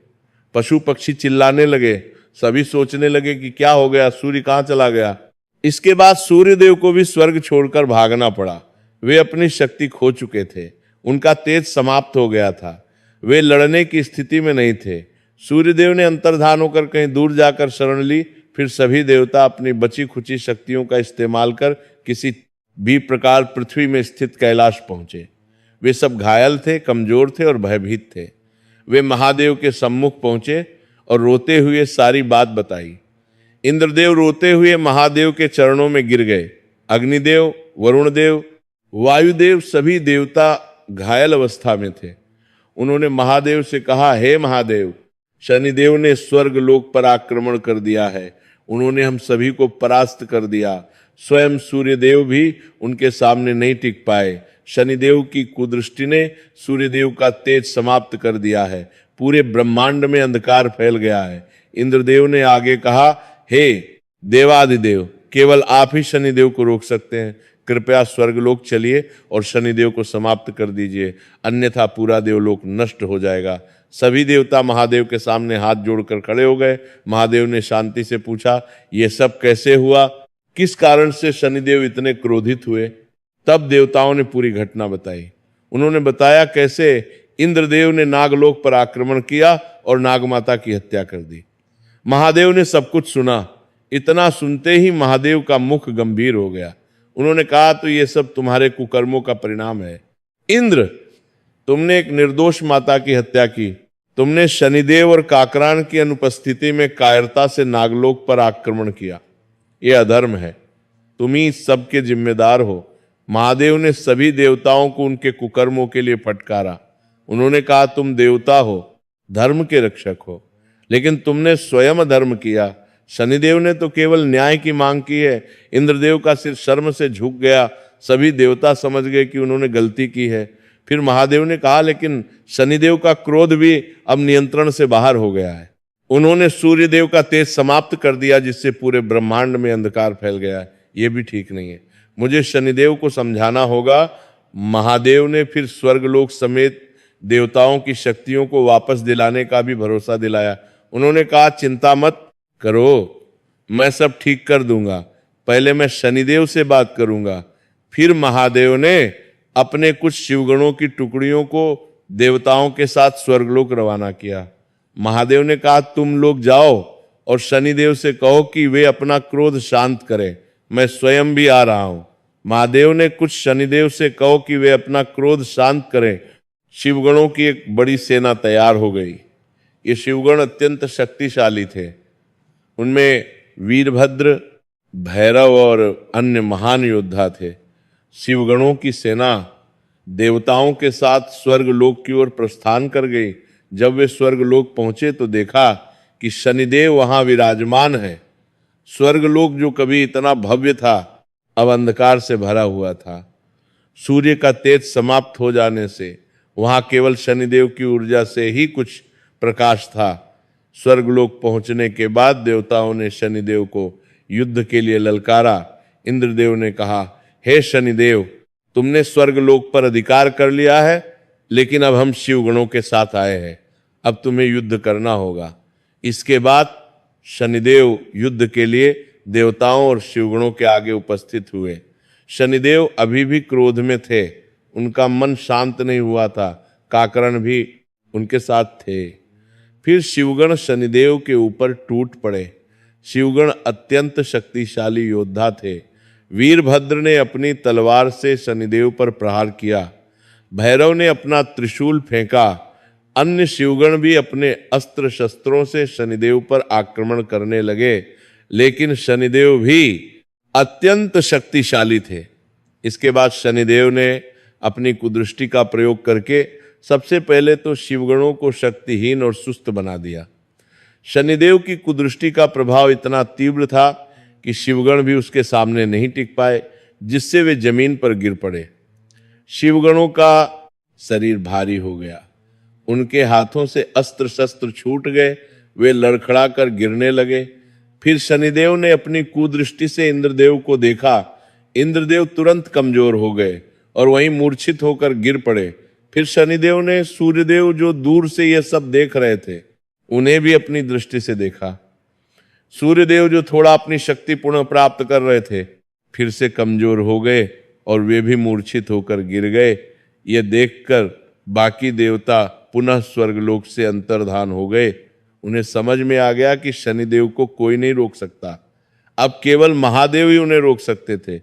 S1: पशु पक्षी चिल्लाने लगे, सभी सोचने लगे कि क्या हो गया, सूर्य कहाँ चला गया। इसके बाद सूर्यदेव को भी स्वर्ग छोड़कर भागना पड़ा। वे अपनी शक्ति खो चुके थे, उनका तेज समाप्त हो गया था, वे लड़ने की स्थिति में नहीं थे। सूर्यदेव ने अंतर्धान होकर कहीं दूर जाकर शरण ली। फिर सभी देवता अपनी बची खुची शक्तियों का इस्तेमाल कर किसी भी प्रकार पृथ्वी में स्थित कैलाश पहुंचे। वे सब घायल थे, कमजोर थे और भयभीत थे। वे महादेव के सम्मुख पहुंचे और रोते हुए सारी बात बताई। इंद्रदेव रोते हुए महादेव के चरणों में गिर गए। अग्निदेव, वरुणदेव, वायुदेव सभी देवता घायल अवस्था में थे। उन्होंने महादेव से कहा, हे महादेव, शनिदेव ने स्वर्ग लोक पर आक्रमण कर दिया है। उन्होंने हम सभी को परास्त कर दिया। स्वयं सूर्यदेव भी उनके सामने नहीं टिक पाए। शनिदेव की कुदृष्टि ने सूर्यदेव का तेज समाप्त कर दिया है। पूरे ब्रह्मांड में अंधकार फैल गया है। इंद्रदेव ने आगे कहा, हे देवादिदेव, केवल आप ही शनिदेव को रोक सकते हैं। कृपया स्वर्गलोक चलिए और शनिदेव को समाप्त कर दीजिए, अन्यथा पूरा देवलोक नष्ट हो जाएगा। सभी देवता महादेव के सामने हाथ जोड़कर खड़े हो गए। महादेव ने शांति से पूछा, ये सब कैसे हुआ? किस कारण से शनिदेव इतने क्रोधित हुए? तब देवताओं ने पूरी घटना बताई। उन्होंने बताया कैसे इंद्रदेव ने नागलोक पर आक्रमण किया और नागमाता की हत्या कर दी। महादेव ने सब कुछ सुना। इतना सुनते ही महादेव का मुख गंभीर हो गया। उन्होंने कहा, तो ये सब तुम्हारे कुकर्मों का परिणाम है। इंद्र, तुमने एक निर्दोष माता की हत्या की। तुमने शनिदेव और काकरान की अनुपस्थिति में कायरता से नागलोक पर आक्रमण किया। ये अधर्म है, तुम ही सब के जिम्मेदार हो। महादेव ने सभी देवताओं को उनके कुकर्मों के लिए फटकारा। उन्होंने कहा, तुम देवता हो, धर्म के रक्षक हो, लेकिन तुमने स्वयं अधर्म किया। शनिदेव ने तो केवल न्याय की मांग की है। इंद्रदेव का सिर शर्म से झुक गया। सभी देवता समझ गए कि उन्होंने गलती की है। फिर महादेव ने कहा, लेकिन शनिदेव का क्रोध भी अब नियंत्रण से बाहर हो गया है। उन्होंने सूर्यदेव का तेज समाप्त कर दिया, जिससे पूरे ब्रह्मांड में अंधकार फैल गया है। ये भी ठीक नहीं है, मुझे शनिदेव को समझाना होगा। महादेव ने फिर स्वर्गलोक समेत देवताओं की शक्तियों को वापस दिलाने का भी भरोसा दिलाया। उन्होंने कहा, चिंता मत करो, मैं सब ठीक कर दूंगा। पहले मैं शनिदेव से बात करूंगा। फिर महादेव ने अपने कुछ शिवगणों की टुकड़ियों को देवताओं के साथ स्वर्गलोक रवाना किया। महादेव ने कहा, तुम लोग जाओ और शनिदेव से कहो कि वे अपना क्रोध शांत करें, मैं स्वयं भी आ रहा हूं। महादेव ने कुछ शनिदेव से कहो कि वे अपना क्रोध शांत करें। शिवगणों की एक बड़ी सेना तैयार हो गई। ये शिवगण अत्यंत शक्तिशाली थे। उनमें वीरभद्र, भैरव और अन्य महान योद्धा थे। शिवगणों की सेना देवताओं के साथ स्वर्गलोक की ओर प्रस्थान कर गई। जब वे स्वर्गलोक पहुंचे तो देखा कि शनिदेव वहां विराजमान है। स्वर्गलोक जो कभी इतना भव्य था, अब अंधकार से भरा हुआ था। सूर्य का तेज समाप्त हो जाने से वहां केवल शनिदेव की ऊर्जा से ही कुछ प्रकाश था। स्वर्गलोक पहुंचने के बाद देवताओं ने शनिदेव को युद्ध के लिए ललकारा। इंद्रदेव ने कहा, हे शनिदेव, तुमने स्वर्गलोक पर अधिकार कर लिया है, लेकिन अब हम शिवगणों के साथ आए हैं। अब तुम्हें युद्ध करना होगा। इसके बाद शनिदेव युद्ध के लिए देवताओं और शिवगणों के आगे उपस्थित हुए। शनिदेव अभी भी क्रोध में थे, उनका मन शांत नहीं हुआ था। काकरण भी उनके साथ थे। फिर शिवगण शनिदेव के ऊपर टूट पड़े। शिवगण अत्यंत शक्तिशाली योद्धा थे। वीरभद्र ने अपनी तलवार से शनिदेव पर प्रहार किया। भैरव ने अपना त्रिशूल फेंका अन्य शिवगण भी अपने अस्त्र शस्त्रों से शनिदेव पर आक्रमण करने लगे, लेकिन शनिदेव भी अत्यंत शक्तिशाली थे। इसके बाद शनिदेव ने अपनी कुदृष्टि का प्रयोग करके सबसे पहले तो शिवगणों को शक्तिहीन और सुस्त बना दिया। शनिदेव की कुदृष्टि का प्रभाव इतना तीव्र था कि शिवगण भी उसके सामने नहीं टिक पाए, जिससे वे जमीन पर गिर पड़े। शिवगणों का शरीर भारी हो गया, उनके हाथों से अस्त्र शस्त्र छूट गए, वे लड़खड़ा कर गिरने लगे। फिर शनिदेव ने अपनी कुदृष्टि से इंद्रदेव को देखा। इंद्रदेव तुरंत कमजोर हो गए और वहीं मूर्छित होकर गिर पड़े। फिर शनिदेव ने सूर्यदेव, जो दूर से यह सब देख रहे थे, उन्हें भी अपनी दृष्टि से देखा। सूर्यदेव, जो थोड़ा अपनी शक्ति पुनः प्राप्त कर रहे थे, फिर से कमजोर हो गए और वे भी मूर्छित होकर गिर गए। ये देखकर बाकी देवता पुनः स्वर्गलोक से अंतर्धान हो गए। उन्हें समझ में आ गया कि शनिदेव को कोई नहीं रोक सकता, अब केवल महादेव ही उन्हें रोक सकते थे।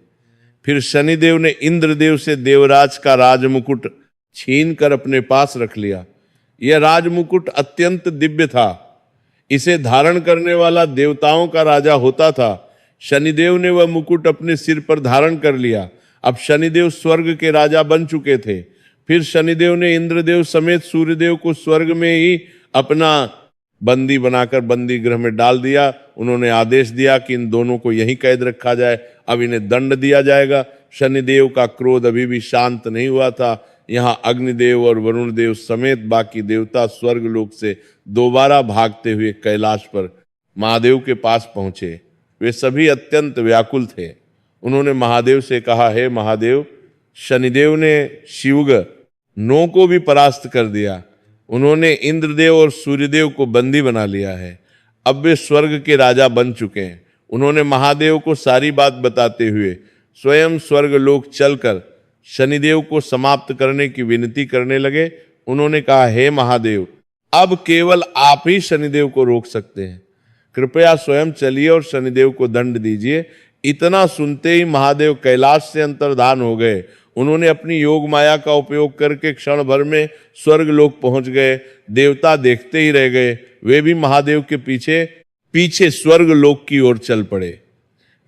S1: फिर शनिदेव ने इंद्रदेव से देवराज का राजमुकुट छीन कर अपने पास रख लिया। यह राजमुकुट अत्यंत दिव्य था, इसे धारण करने वाला देवताओं का राजा होता था। शनिदेव ने वह मुकुट अपने सिर पर धारण कर लिया। अब शनिदेव स्वर्ग के राजा बन चुके थे। फिर शनिदेव ने इंद्रदेव समेत सूर्यदेव को स्वर्ग में ही अपना बंदी बनाकर बंदी गृह में डाल दिया। उन्होंने आदेश दिया कि इन दोनों को यहीं कैद रखा जाए, अब इन्हें दंड दिया जाएगा। शनिदेव का क्रोध अभी भी शांत नहीं हुआ था। यहाँ अग्निदेव और वरुण देव समेत बाकी देवता स्वर्गलोक से दोबारा भागते हुए कैलाश पर महादेव के पास पहुंचे। वे सभी अत्यंत व्याकुल थे। उन्होंने महादेव से कहा, हे महादेव, शनिदेव ने शिवगणों को भी परास्त कर दिया। उन्होंने इंद्रदेव और सूर्यदेव को बंदी बना लिया है। अब वे स्वर्ग के राजा बन चुके हैं। उन्होंने महादेव को सारी बात बताते हुए स्वयं स्वर्गलोक चलकर शनिदेव को समाप्त करने की विनती करने लगे। उन्होंने कहा, हे महादेव, अब केवल आप ही शनिदेव को रोक सकते हैं, कृपया स्वयं चलिए और शनिदेव को दंड दीजिए। इतना सुनते ही महादेव कैलाश से अंतर्धान हो गए। उन्होंने अपनी योग माया का उपयोग करके क्षण भर में स्वर्गलोक पहुंच गए। देवता देखते ही रह गए। वे भी महादेव के पीछे पीछे स्वर्गलोक की ओर चल पड़े।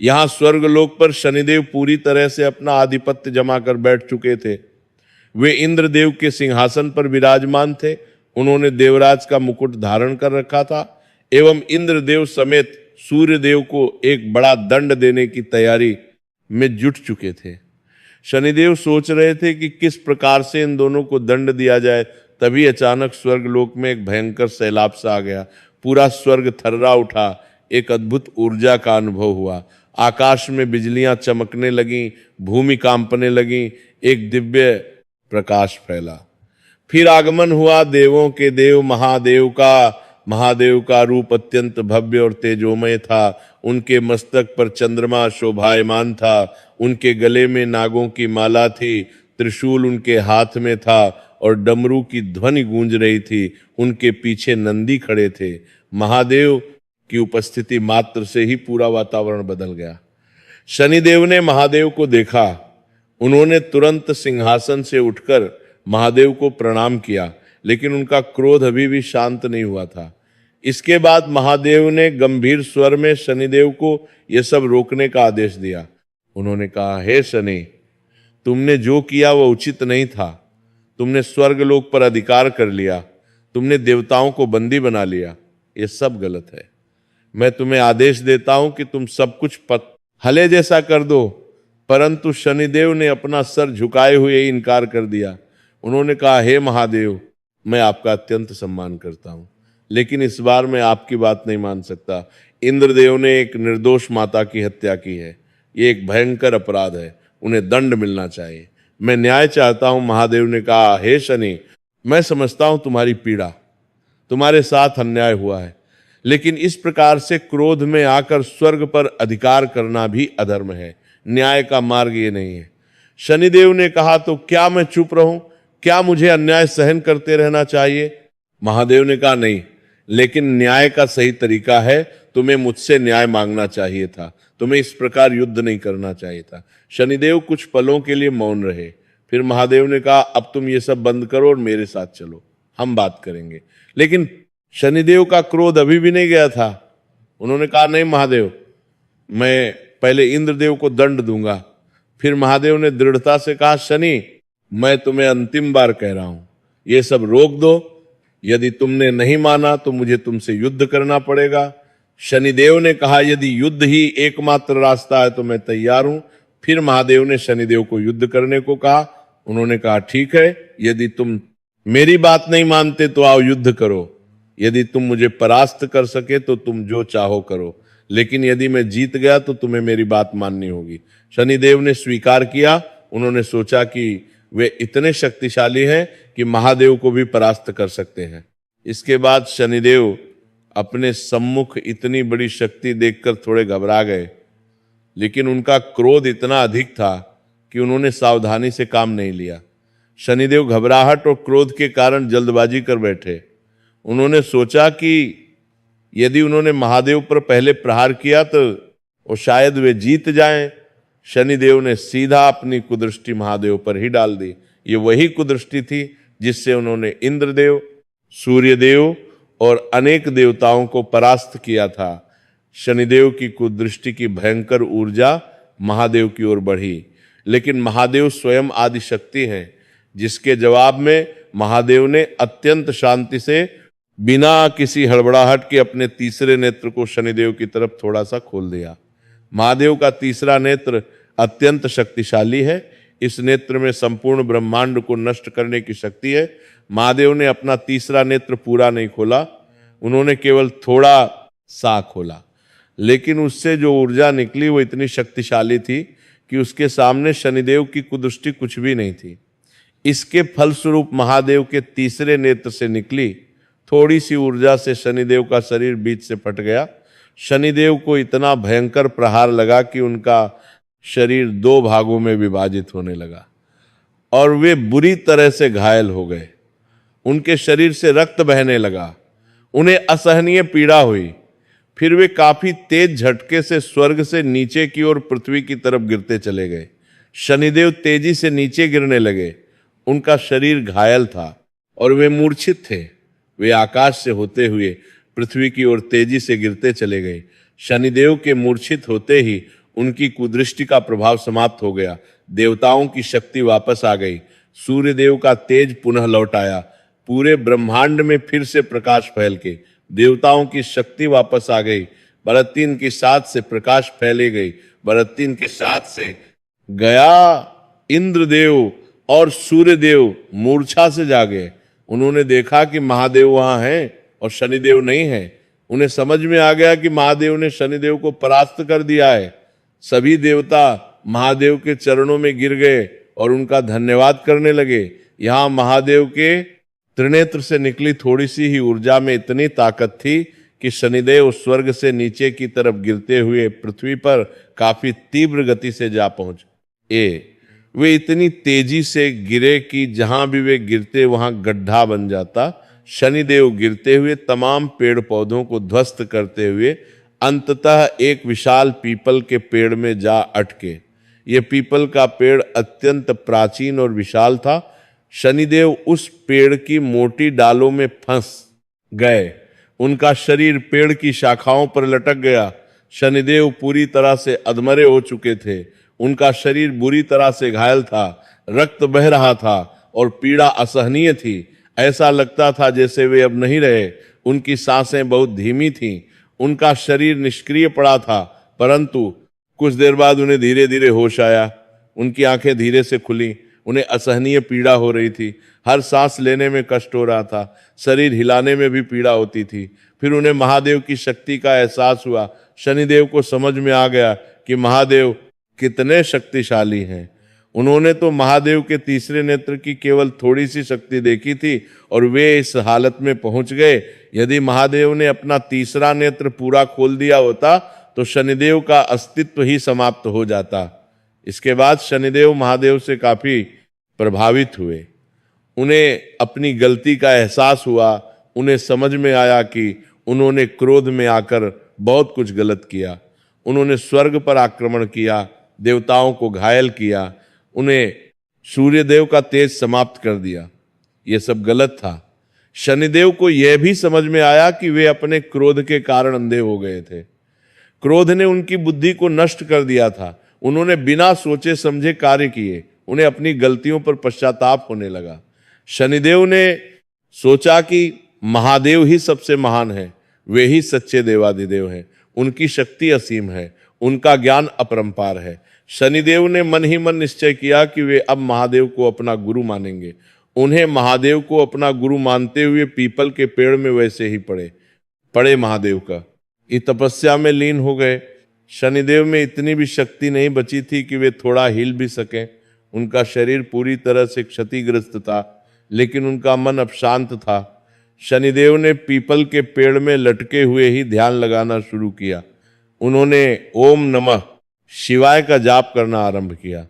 S1: यहां स्वर्गलोक पर शनिदेव पूरी तरह से अपना आधिपत्य जमा कर बैठ चुके थे। वे इंद्रदेव के सिंहासन पर विराजमान थे। उन्होंने देवराज का मुकुट धारण कर रखा था एवं इंद्रदेव समेत सूर्यदेव को एक बड़ा दंड देने की तैयारी में जुट चुके थे। शनिदेव सोच रहे थे कि किस प्रकार से इन दोनों को दंड दिया जाए। तभी अचानक स्वर्गलोक में एक भयंकर सैलाब सा आ गया। पूरा स्वर्ग थर्रा उठा। एक अद्भुत ऊर्जा का अनुभव हुआ। आकाश में बिजलियां चमकने लगीं, भूमि कांपने लगी, एक दिव्य प्रकाश फैला। फिर आगमन हुआ देवों के देव महादेव का। महादेव का रूप अत्यंत भव्य और तेजोमय था। उनके मस्तक पर चंद्रमा शोभायमान था। उनके गले में नागों की माला थी। त्रिशूल उनके हाथ में था और डमरू की ध्वनि गूंज रही थी। उनके पीछे नंदी खड़े थे। महादेव की उपस्थिति मात्र से ही पूरा वातावरण बदल गया। शनिदेव ने महादेव को देखा। उन्होंने तुरंत सिंहासन से उठकर महादेव को प्रणाम किया, लेकिन उनका क्रोध अभी भी शांत नहीं हुआ था। इसके बाद महादेव ने गंभीर स्वर में शनिदेव को यह सब रोकने का आदेश दिया। उन्होंने कहा, हे शनि, तुमने जो किया वह उचित नहीं था। तुमने स्वर्गलोक पर अधिकार कर लिया, तुमने देवताओं को बंदी बना लिया, यह सब गलत है। मैं तुम्हें आदेश देता हूं कि तुम सब कुछ हले जैसा कर दो। परंतु शनिदेव ने अपना सर झुकाए हुए ही इनकार कर दिया। उन्होंने कहा, हे महादेव, मैं आपका अत्यंत सम्मान करता हूं, लेकिन इस बार मैं आपकी बात नहीं मान सकता। इंद्रदेव ने एक निर्दोष माता की हत्या की है। ये एक भयंकर अपराध है, उन्हें दंड मिलना चाहिए। मैं न्याय चाहता हूं। महादेव ने कहा, हे शनि, मैं समझता हूं तुम्हारी पीड़ा, तुम्हारे साथ अन्याय हुआ है, लेकिन इस प्रकार से क्रोध में आकर स्वर्ग पर अधिकार करना भी अधर्म है। न्याय का मार्ग ये नहीं है। शनिदेव ने कहा, तो क्या मैं चुप रहूं? क्या मुझे अन्याय सहन करते रहना चाहिए? महादेव ने कहा, नहीं, लेकिन न्याय का सही तरीका है। तुम्हें मुझसे न्याय मांगना चाहिए था, तुम्हें इस प्रकार युद्ध नहीं करना चाहिए था। शनिदेव कुछ पलों के लिए मौन रहे। फिर महादेव ने कहा, अब तुम ये सब बंद करो और मेरे साथ चलो। हम बात करेंगे। लेकिन शनिदेव का क्रोध अभी भी नहीं गया था। उन्होंने कहा नहीं महादेव, मैं पहले इंद्रदेव को दंड दूंगा। फिर महादेव ने दृढ़ता से कहा शनि, मैं तुम्हें अंतिम बार कह रहा हूं, ये सब रोक दो। यदि तुमने नहीं माना तो मुझे तुमसे युद्ध करना पड़ेगा। शनिदेव ने कहा यदि युद्ध ही एकमात्र रास्ता है तो मैं तैयार हूं। फिर महादेव ने शनिदेव को युद्ध करने को कहा। उन्होंने कहा ठीक है, यदि तुम मेरी बात नहीं मानते तो आओ युद्ध करो। यदि तुम मुझे परास्त कर सके तो तुम जो चाहो करो, लेकिन यदि मैं जीत गया तो तुम्हें मेरी बात माननी होगी। शनिदेव ने स्वीकार किया। उन्होंने सोचा कि वे इतने शक्तिशाली हैं कि महादेव को भी परास्त कर सकते हैं। इसके बाद शनिदेव अपने सम्मुख इतनी बड़ी शक्ति देखकर थोड़े घबरा गए, लेकिन उनका क्रोध इतना अधिक था कि उन्होंने सावधानी से काम नहीं लिया। शनिदेव घबराहट और क्रोध के कारण जल्दबाजी कर बैठे। उन्होंने सोचा कि यदि उन्होंने महादेव पर पहले प्रहार किया तो वो शायद वे जीत जाएं। शनिदेव ने सीधा अपनी कुदृष्टि महादेव पर ही डाल दी। ये वही कुदृष्टि थी जिससे उन्होंने इंद्रदेव, सूर्यदेव और अनेक देवताओं को परास्त किया था। शनिदेव की कुदृष्टि की भयंकर ऊर्जा महादेव की ओर बढ़ी, लेकिन महादेव स्वयं आदि शक्ति हैं, जिसके जवाब में महादेव ने अत्यंत शांति से बिना किसी हड़बड़ाहट के अपने तीसरे नेत्र को शनिदेव की तरफ थोड़ा सा खोल दिया। महादेव का तीसरा नेत्र अत्यंत शक्तिशाली है। इस नेत्र में संपूर्ण ब्रह्मांड को नष्ट करने की शक्ति है। महादेव ने अपना तीसरा नेत्र पूरा नहीं खोला, उन्होंने केवल थोड़ा सा खोला, लेकिन उससे जो ऊर्जा निकली वो इतनी शक्तिशाली थी कि उसके सामने शनिदेव की कुदृष्टि कुछ भी नहीं थी। इसके फलस्वरूप महादेव के तीसरे नेत्र से निकली थोड़ी सी ऊर्जा से शनिदेव का शरीर बीच से फट गया। शनिदेव को इतना भयंकर प्रहार लगा कि उनका शरीर दो भागों में विभाजित होने लगा और वे बुरी तरह से घायल हो गए। उनके शरीर से रक्त बहने लगा, उन्हें असहनीय पीड़ा हुई। फिर वे काफी तेज झटके से स्वर्ग से नीचे की ओर पृथ्वी की तरफ गिरते चले गए। शनिदेव तेजी से नीचे गिरने लगे। उनका शरीर घायल था और वे मूर्छित थे। वे आकाश से होते हुए पृथ्वी की ओर तेजी से गिरते चले गए। शनिदेव के मूर्छित होते ही उनकी कुदृष्टि का प्रभाव समाप्त हो गया। देवताओं की शक्ति वापस आ गई। सूर्यदेव का तेज पुनः लौट आया। पूरे ब्रह्मांड में फिर से प्रकाश फैल के देवताओं की शक्ति वापस आ गई। बरत्तीन की साथ से प्रकाश फैली गई। बरत्तीन के साथ से गया इंद्रदेव और सूर्यदेव मूर्छा से जागे। उन्होंने देखा कि महादेव वहां हैं और शनिदेव नहीं है। उन्हें समझ में आ गया कि महादेव ने शनिदेव को परास्त कर दिया है। सभी देवता महादेव के चरणों में गिर गए और उनका धन्यवाद करने लगे। यहां महादेव के त्रिनेत्र से निकली थोड़ी सी ही ऊर्जा में इतनी ताकत थी कि शनिदेव स्वर्ग से नीचे की तरफ गिरते हुए पृथ्वी पर काफी तीव्र गति से जा पहुंचे। वे इतनी तेजी से गिरे कि जहां भी वे गिरते वहां गड्ढा बन जाता। शनिदेव गिरते हुए तमाम पेड़ पौधों को ध्वस्त करते हुए अंततः एक विशाल पीपल के पेड़ में जा अटके। ये पीपल का पेड़ अत्यंत प्राचीन और विशाल था। शनिदेव उस पेड़ की मोटी डालों में फंस गए। उनका शरीर पेड़ की शाखाओं पर लटक गया। शनिदेव पूरी तरह से अधमरे हो चुके थे। उनका शरीर बुरी तरह से घायल था, रक्त बह रहा था और पीड़ा असहनीय थी। ऐसा लगता था जैसे वे अब नहीं रहे। उनकी सांसें बहुत धीमी थीं। उनका शरीर निष्क्रिय पड़ा था, परंतु कुछ देर बाद उन्हें धीरे धीरे होश आया। उनकी आंखें धीरे से खुली। उन्हें असहनीय पीड़ा हो रही थी। हर सांस लेने में कष्ट हो रहा था। शरीर हिलाने में भी पीड़ा होती थी। फिर उन्हें महादेव की शक्ति का एहसास हुआ। शनिदेव को समझ में आ गया कि महादेव कितने शक्तिशाली हैं। उन्होंने तो महादेव के तीसरे नेत्र की केवल थोड़ी सी शक्ति देखी थी और वे इस हालत में पहुंच गए। यदि महादेव ने अपना तीसरा नेत्र पूरा खोल दिया होता तो शनिदेव का अस्तित्व ही समाप्त हो जाता। इसके बाद शनिदेव महादेव से काफी प्रभावित हुए। उन्हें अपनी गलती का एहसास हुआ। उन्हें समझ में आया कि उन्होंने क्रोध में आकर बहुत कुछ गलत किया। उन्होंने स्वर्ग पर आक्रमण किया, देवताओं को घायल किया, उन्हें सूर्यदेव का तेज समाप्त कर दिया। यह सब गलत था, शनिदेव को यह भी समझ में आया कि वे अपने क्रोध के कारण अंधे हो गए थे। क्रोध ने उनकी बुद्धि को नष्ट कर दिया था। उन्होंने बिना सोचे समझे कार्य किए। उन्हें अपनी गलतियों पर पश्चाताप होने लगा। शनिदेव ने सोचा कि महादेव ही सबसे महान है, वे ही सच्चे देवाधिदेव हैं, उनकी शक्ति असीम है, उनका ज्ञान अपरंपार है। शनिदेव ने मन ही मन निश्चय किया कि वे अब महादेव को अपना गुरु मानेंगे। उन्हें महादेव को अपना गुरु मानते हुए पीपल के पेड़ में वैसे ही पड़े महादेव का ये तपस्या में लीन हो गए। शनिदेव में इतनी भी शक्ति नहीं बची थी कि वे थोड़ा हिल भी सकें। उनका शरीर पूरी तरह से क्षतिग्रस्त था, लेकिन उनका मन अब शांत था। शनिदेव ने पीपल के पेड़ में लटके हुए ही ध्यान लगाना शुरू किया। उन्होंने ओम नमः शिवाय का जाप करना आरंभ किया।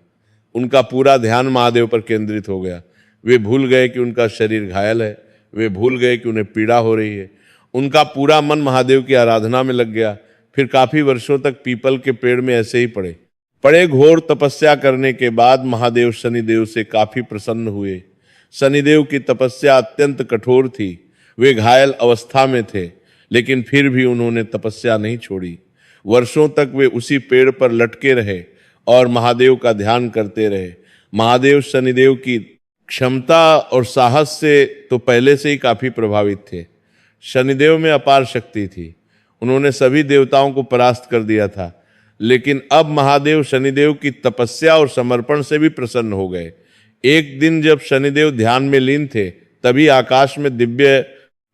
S1: उनका पूरा ध्यान महादेव पर केंद्रित हो गया। वे भूल गए कि उनका शरीर घायल है, वे भूल गए कि उन्हें पीड़ा हो रही है। उनका पूरा मन महादेव की आराधना में लग गया। फिर काफी वर्षों तक पीपल के पेड़ में ऐसे ही पड़े घोर तपस्या करने के बाद महादेव शनिदेव से काफी प्रसन्न हुए। शनिदेव की तपस्या अत्यंत कठोर थी। वे घायल अवस्था में थे, लेकिन फिर भी उन्होंने तपस्या नहीं छोड़ी। वर्षों तक वे उसी पेड़ पर लटके रहे और महादेव का ध्यान करते रहे। महादेव शनिदेव की क्षमता और साहस से तो पहले से ही काफी प्रभावित थे। शनिदेव में अपार शक्ति थी। उन्होंने सभी देवताओं को परास्त कर दिया था, लेकिन अब महादेव शनिदेव की तपस्या और समर्पण से भी प्रसन्न हो गए। एक दिन जब शनिदेव ध्यान में लीन थे, तभी आकाश में दिव्य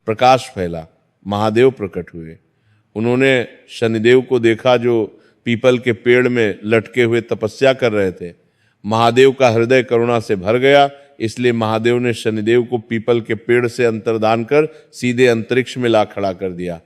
S1: प्रकाश फैला। महादेव प्रकट हुए। उन्होंने शनिदेव को देखा जो पीपल के पेड़ में लटके हुए तपस्या कर रहे थे। महादेव का हृदय करुणा से भर गया, इसलिए महादेव ने शनिदेव को पीपल के पेड़ से अंतर्धान कर सीधे अंतरिक्ष में ला खड़ा कर दिया।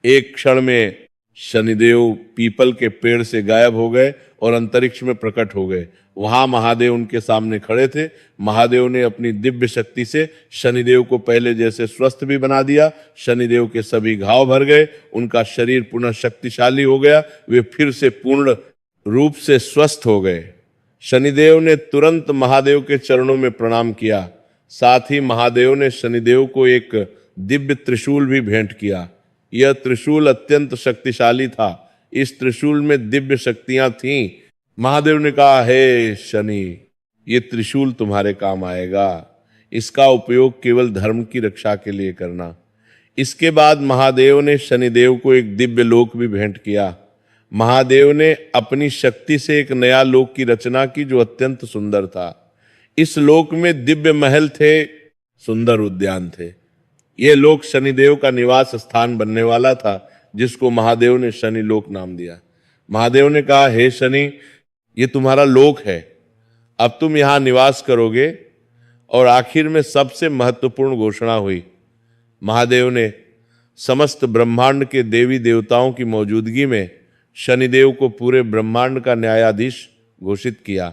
S1: एक क्षण में शनिदेव पीपल के पेड़ से गायब हो गए और अंतरिक्ष में प्रकट हो गए। वहां महादेव उनके सामने खड़े थे। महादेव ने अपनी दिव्य शक्ति से शनिदेव को पहले जैसे स्वस्थ भी बना दिया। शनिदेव के सभी घाव भर गए, उनका शरीर पुनः शक्तिशाली हो गया। वे फिर से पूर्ण रूप से स्वस्थ हो गए। शनिदेव ने तुरंत महादेव के चरणों में प्रणाम किया। साथ ही महादेव ने शनिदेव को एक दिव्य त्रिशूल भी भेंट किया। यह त्रिशूल अत्यंत शक्तिशाली था। इस त्रिशूल में दिव्य शक्तियां थीं। महादेव ने कहा, हे शनि, ये त्रिशूल तुम्हारे काम आएगा। इसका उपयोग केवल धर्म की रक्षा के लिए करना। इसके बाद महादेव ने शनिदेव को एक दिव्य लोक भी भेंट किया। महादेव ने अपनी शक्ति से एक नया लोक की रचना की जो अत्यंत सुंदर था। इस लोक में दिव्य महल थे, सुंदर उद्यान थे। यह लोक शनिदेव का निवास स्थान बनने वाला था, जिसको महादेव ने शनि लोक नाम दिया। महादेव ने कहा, हे शनि, ये तुम्हारा लोक है, अब तुम यहां निवास करोगे। और आखिर में सबसे महत्वपूर्ण घोषणा हुई। महादेव ने समस्त ब्रह्मांड के देवी देवताओं की मौजूदगी में शनिदेव को पूरे ब्रह्मांड का न्यायाधीश घोषित किया।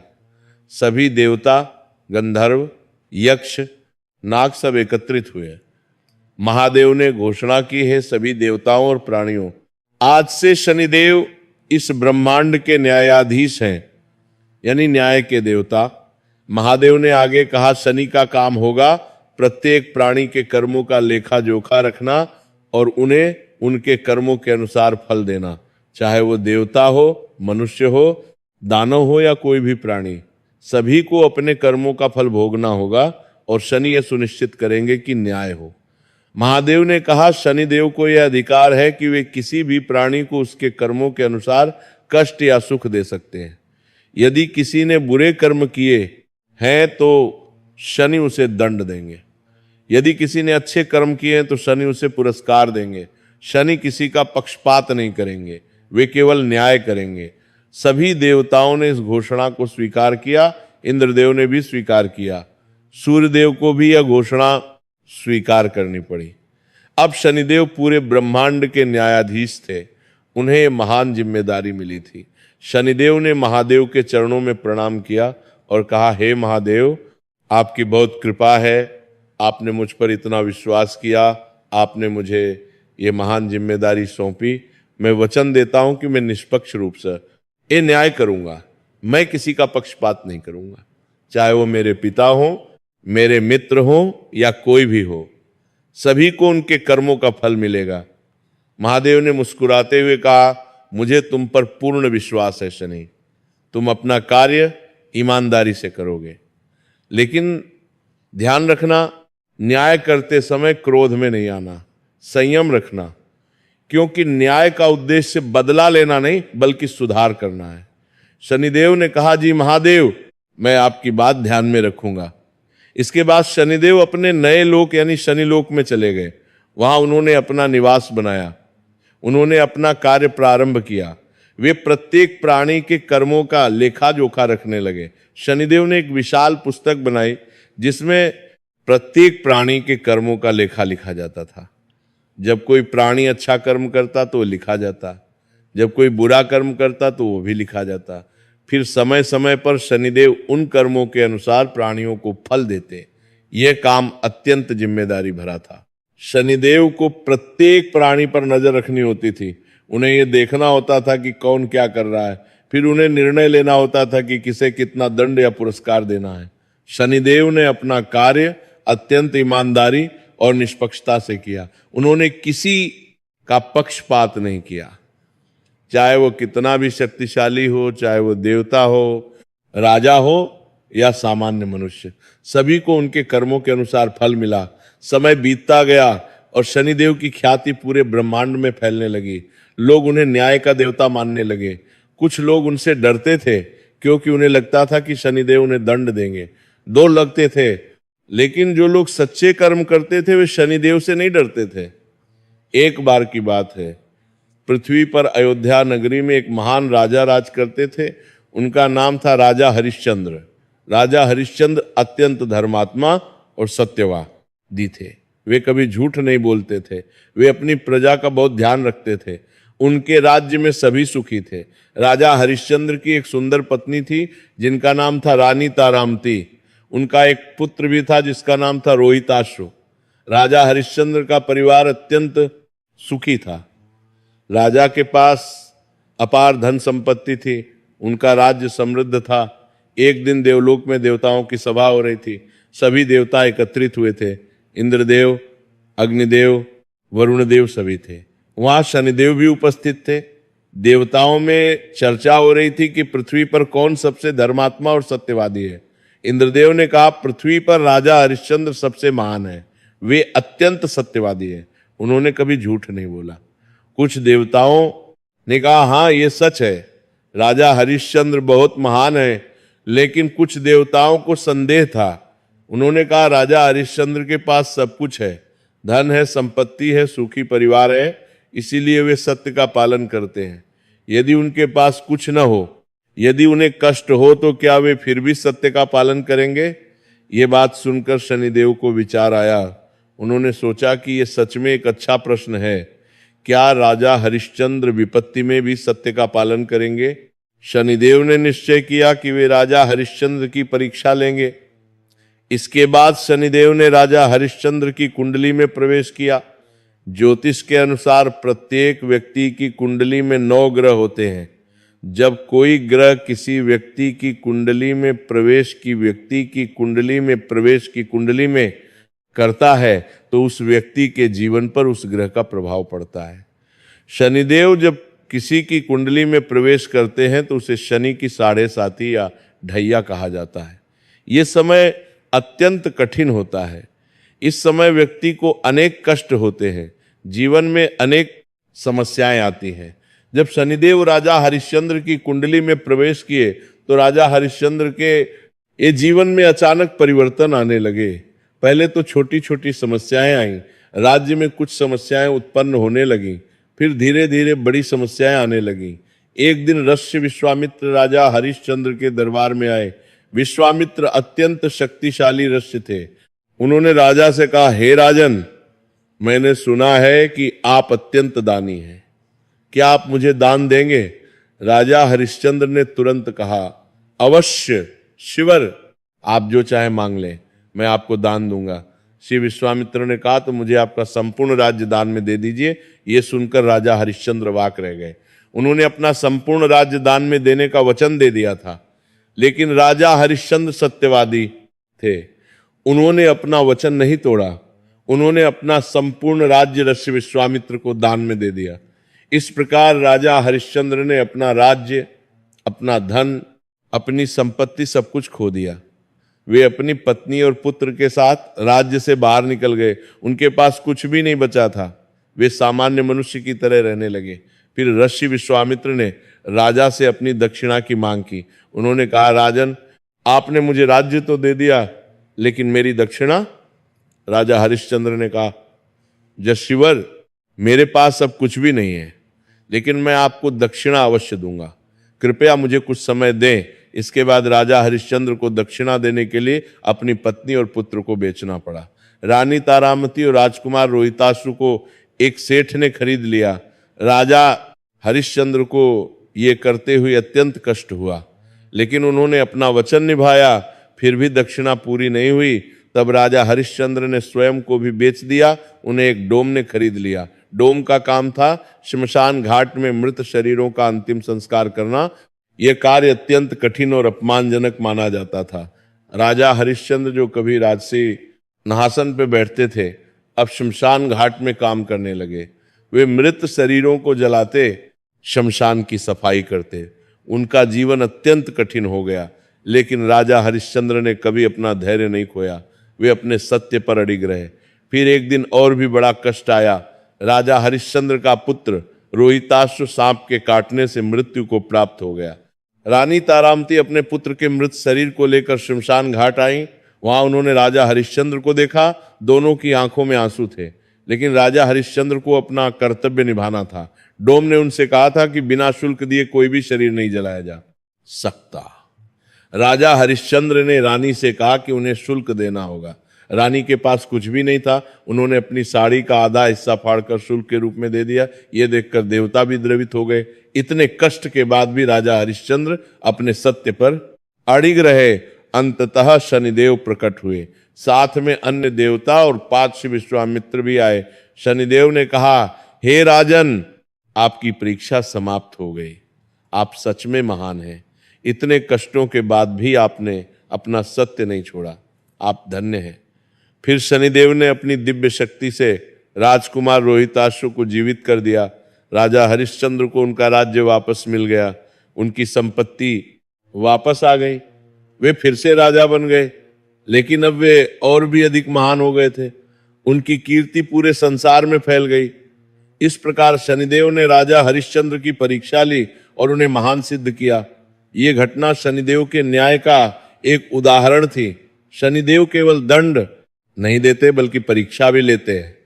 S1: सभी देवता, गंधर्व, यक्ष, नाग सब एकत्रित हुए। महादेव ने घोषणा की है, सभी देवताओं और प्राणियों, आज से शनिदेव इस ब्रह्मांड के न्यायाधीश हैं, यानी न्याय के देवता। महादेव ने आगे कहा, शनि का काम होगा प्रत्येक प्राणी के कर्मों का लेखा जोखा रखना और उन्हें उनके कर्मों के अनुसार फल देना, चाहे वो देवता हो, मनुष्य हो, दानव हो या कोई भी प्राणी। सभी को अपने कर्मों का फल भोगना होगा और शनि यह सुनिश्चित करेंगे कि न्याय हो। महादेव ने कहा, शनिदेव को यह अधिकार है कि वे किसी भी प्राणी को उसके कर्मों के अनुसार कष्ट या सुख दे सकते हैं। यदि किसी ने बुरे कर्म किए हैं तो शनि उसे दंड देंगे। यदि किसी ने अच्छे कर्म किए हैं तो शनि उसे पुरस्कार देंगे। शनि किसी का पक्षपात नहीं करेंगे, वे केवल न्याय करेंगे। सभी देवताओं ने इस घोषणा को स्वीकार किया। इंद्रदेव ने भी स्वीकार किया। सूर्यदेव को भी यह घोषणा स्वीकार करनी पड़ी। अब शनिदेव पूरे ब्रह्मांड के न्यायाधीश थे। उन्हें यह महान जिम्मेदारी मिली थी। शनिदेव ने महादेव के चरणों में प्रणाम किया और कहा, हे महादेव, आपकी बहुत कृपा है, आपने मुझ पर इतना विश्वास किया, आपने मुझे ये महान जिम्मेदारी सौंपी। मैं वचन देता हूं कि मैं निष्पक्ष रूप से ये न्याय करूंगा। मैं किसी का पक्षपात नहीं करूंगा, चाहे वो मेरे पिता हो, मेरे मित्र हो या कोई भी हो। सभी को उनके कर्मों का फल मिलेगा। महादेव ने मुस्कुराते हुए कहा, मुझे तुम पर पूर्ण विश्वास है शनि, तुम अपना कार्य ईमानदारी से करोगे, लेकिन ध्यान रखना, न्याय करते समय क्रोध में नहीं आना, संयम रखना, क्योंकि न्याय का उद्देश्य बदला लेना नहीं बल्कि सुधार करना है। शनिदेव ने कहा, जी महादेव, मैं आपकी बात ध्यान में रखूंगा। इसके बाद शनिदेव अपने नए लोक यानी शनि लोक में चले गए। वहां उन्होंने अपना निवास बनाया, उन्होंने अपना कार्य प्रारंभ किया। वे प्रत्येक प्राणी के कर्मों का लेखा जोखा रखने लगे। शनिदेव ने एक विशाल पुस्तक बनाई जिसमें प्रत्येक प्राणी के कर्मों का लेखा लिखा जाता था। जब कोई प्राणी अच्छा कर्म करता तो वो लिखा जाता, जब कोई बुरा कर्म करता तो वो भी लिखा जाता। फिर समय समय पर शनिदेव उन कर्मों के अनुसार प्राणियों को फल देते। यह काम अत्यंत जिम्मेदारी भरा था। शनिदेव को प्रत्येक प्राणी पर नजर रखनी होती थी। उन्हें यह देखना होता था कि कौन क्या कर रहा है। फिर उन्हें निर्णय लेना होता था कि किसे कितना दंड या पुरस्कार देना है। शनिदेव ने अपना कार्य अत्यंत ईमानदारी और निष्पक्षता से किया। उन्होंने किसी का पक्षपात नहीं किया, चाहे वो कितना भी शक्तिशाली हो, चाहे वो देवता हो, राजा हो या सामान्य मनुष्य, सभी को उनके कर्मों के अनुसार फल मिला। समय बीतता गया और शनिदेव की ख्याति पूरे ब्रह्मांड में फैलने लगी। लोग उन्हें न्याय का देवता मानने लगे। कुछ लोग उनसे डरते थे क्योंकि उन्हें लगता था कि शनिदेव उन्हें दंड देंगे। दो लगते थे, लेकिन जो लोग सच्चे कर्म करते थे वे शनिदेव से नहीं डरते थे। एक बार की बात है, पृथ्वी पर अयोध्या नगरी में एक महान राजा राज करते थे। उनका नाम था राजा हरिश्चंद्र। राजा हरिश्चंद्र अत्यंत धर्मात्मा और सत्यवादी थे। वे कभी झूठ नहीं बोलते थे। वे अपनी प्रजा का बहुत ध्यान रखते थे। उनके राज्य में सभी सुखी थे। राजा हरिश्चंद्र की एक सुंदर पत्नी थी जिनका नाम था रानी तारामती। उनका एक पुत्र भी था जिसका नाम था रोहिताश्व। राजा हरिश्चंद्र का परिवार अत्यंत सुखी था। राजा के पास अपार धन संपत्ति थी। उनका राज्य समृद्ध था। एक दिन देवलोक में देवताओं की सभा हो रही थी। सभी देवता एकत्रित हुए थे। इंद्रदेव, अग्निदेव, वरुणदेव सभी थे। वहां शनिदेव भी उपस्थित थे। देवताओं में चर्चा हो रही थी कि पृथ्वी पर कौन सबसे धर्मात्मा और सत्यवादी है। इंद्रदेव ने कहा, पृथ्वी पर राजा हरिश्चंद्र सबसे महान है, वे अत्यंत सत्यवादी है, उन्होंने कभी झूठ नहीं बोला। कुछ देवताओं ने कहा, हाँ ये सच है, राजा हरिश्चंद्र बहुत महान है। लेकिन कुछ देवताओं को संदेह था। उन्होंने कहा, राजा हरिश्चंद्र के पास सब कुछ है, धन है, संपत्ति है, सुखी परिवार है, इसीलिए वे सत्य का पालन करते हैं। यदि उनके पास कुछ न हो, यदि उन्हें कष्ट हो, तो क्या वे फिर भी सत्य का पालन करेंगे? ये बात सुनकर शनिदेव को विचार आया। उन्होंने सोचा कि ये सच में एक अच्छा प्रश्न है, क्या राजा हरिश्चंद्र विपत्ति में भी सत्य का पालन करेंगे? शनिदेव ने निश्चय किया कि वे राजा हरिश्चंद्र की परीक्षा लेंगे। इसके बाद शनिदेव ने राजा हरिश्चंद्र की कुंडली में प्रवेश किया। ज्योतिष के अनुसार प्रत्येक व्यक्ति की कुंडली में 9 ग्रह होते हैं। जब कोई ग्रह किसी व्यक्ति की कुंडली में प्रवेश की कुंडली में करता है तो उस व्यक्ति के जीवन पर उस ग्रह का प्रभाव पड़ता है। शनिदेव जब किसी की कुंडली में प्रवेश करते हैं तो उसे शनि की 7.5 या ढैया कहा जाता है। ये समय अत्यंत कठिन होता है। इस समय व्यक्ति को अनेक कष्ट होते हैं, जीवन में अनेक समस्याएं आती हैं। जब शनिदेव राजा हरिश्चंद्र की कुंडली में प्रवेश किए तो राजा हरिश्चंद्र के ये जीवन में अचानक परिवर्तन आने लगे। पहले तो छोटी छोटी समस्याएं आईं, राज्य में कुछ समस्याएं उत्पन्न होने लगीं, फिर धीरे धीरे बड़ी समस्याएं आने लगीं। एक दिन ऋषि विश्वामित्र राजा हरिश्चंद्र के दरबार में आए। विश्वामित्र अत्यंत शक्तिशाली ऋषि थे। उन्होंने राजा से कहा, हे राजन, मैंने सुना है कि आप अत्यंत दानी हैं, क्या आप मुझे दान देंगे? राजा हरिश्चंद्र ने तुरंत कहा, अवश्य, शिवर, आप जो चाहे मांग लें, मैं आपको दान दूंगा। श्री विश्वामित्र ने कहा, तो मुझे आपका संपूर्ण राज्य दान में दे दीजिए। ये सुनकर राजा हरिश्चंद्र वाक रह गए। उन्होंने अपना संपूर्ण राज्य दान में देने का वचन दे दिया था, लेकिन राजा हरिश्चंद्र सत्यवादी थे। उन्होंने अपना वचन नहीं तोड़ा। उन्होंने अपना संपूर्ण राज्य ऋषि विश्वामित्र को दान में दे दिया। इस प्रकार राजा हरिश्चंद्र ने अपना राज्य, अपना धन, अपनी संपत्ति सब कुछ खो दिया। वे अपनी पत्नी और पुत्र के साथ राज्य से बाहर निकल गए। उनके पास कुछ भी नहीं बचा था। वे सामान्य मनुष्य की तरह रहने लगे। फिर ऋषि विश्वामित्र ने राजा से अपनी दक्षिणा की मांग की। उन्होंने कहा, राजन, आपने मुझे राज्य तो दे दिया, लेकिन मेरी दक्षिणा? राजा हरिश्चंद्र ने कहा, जशिवर, मेरे पास अब कुछ भी नहीं है, लेकिन मैं आपको दक्षिणा अवश्य दूंगा। कृपया मुझे कुछ समय दें। इसके बाद राजा हरिश्चंद्र को दक्षिणा देने के लिए अपनी पत्नी और पुत्र को बेचना पड़ा। रानी तारामती और राजकुमार रोहिताश्रु को एक सेठ ने खरीद लिया। राजा हरिश्चंद्र को ये करते हुए अत्यंत कष्ट हुआ, लेकिन उन्होंने अपना वचन निभाया। फिर भी दक्षिणा पूरी नहीं हुई। तब राजा हरिश्चंद्र ने स्वयं को भी बेच दिया। उन्हें एक डोम ने खरीद लिया। डोम का काम था श्मशान घाट में मृत शरीरों का अंतिम संस्कार करना। यह कार्य अत्यंत कठिन और अपमानजनक माना जाता था। राजा हरिश्चंद्र, जो कभी राजसी नहासन पे बैठते थे, अब शमशान घाट में काम करने लगे। वे मृत शरीरों को जलाते, शमशान की सफाई करते। उनका जीवन अत्यंत कठिन हो गया, लेकिन राजा हरिश्चंद्र ने कभी अपना धैर्य नहीं खोया। वे अपने सत्य पर अडिग रहे। फिर एक दिन और भी बड़ा कष्ट आया। राजा हरिश्चंद्र का पुत्र रोहिताश्व सांप के काटने से मृत्यु को प्राप्त हो गया। रानी तारामती अपने पुत्र के मृत शरीर को लेकर शमशान घाट आई। वहां उन्होंने राजा हरिश्चंद्र को देखा। दोनों की आंखों में आंसू थे, लेकिन राजा हरिश्चंद्र को अपना कर्तव्य निभाना था। डोम ने उनसे कहा था कि बिना शुल्क दिए कोई भी शरीर नहीं जलाया जा सकता। राजा हरिश्चंद्र ने रानी से कहा कि उन्हें शुल्क देना होगा। रानी के पास कुछ भी नहीं था। उन्होंने अपनी साड़ी का आधा हिस्सा फाड़कर शुल्क के रूप में दे दिया। ये देखकर देवता भी द्रवित हो गए। इतने कष्ट के बाद भी राजा हरिश्चंद्र अपने सत्य पर अडिग रहे। अंततः शनिदेव प्रकट हुए। साथ में अन्य देवता और पार्षद विश्वामित्र भी आए। शनिदेव ने कहा, हे राजन, आपकी परीक्षा समाप्त हो गई। आप सच में महान हैं। इतने कष्टों के बाद भी आपने अपना सत्य नहीं छोड़ा। आप धन्य हैं। फिर शनिदेव ने अपनी दिव्य शक्ति से राजकुमार रोहिताश्व को जीवित कर दिया। राजा हरिश्चंद्र को उनका राज्य वापस मिल गया। उनकी संपत्ति वापस आ गई। वे फिर से राजा बन गए, लेकिन अब वे और भी अधिक महान हो गए थे। उनकी कीर्ति पूरे संसार में फैल गई। इस प्रकार शनिदेव ने राजा हरिश्चंद्र की परीक्षा ली और उन्हें महान सिद्ध किया। ये घटना शनिदेव के न्याय का एक उदाहरण थी। शनिदेव केवल दंड नहीं देते, बल्कि परीक्षा भी लेते हैं।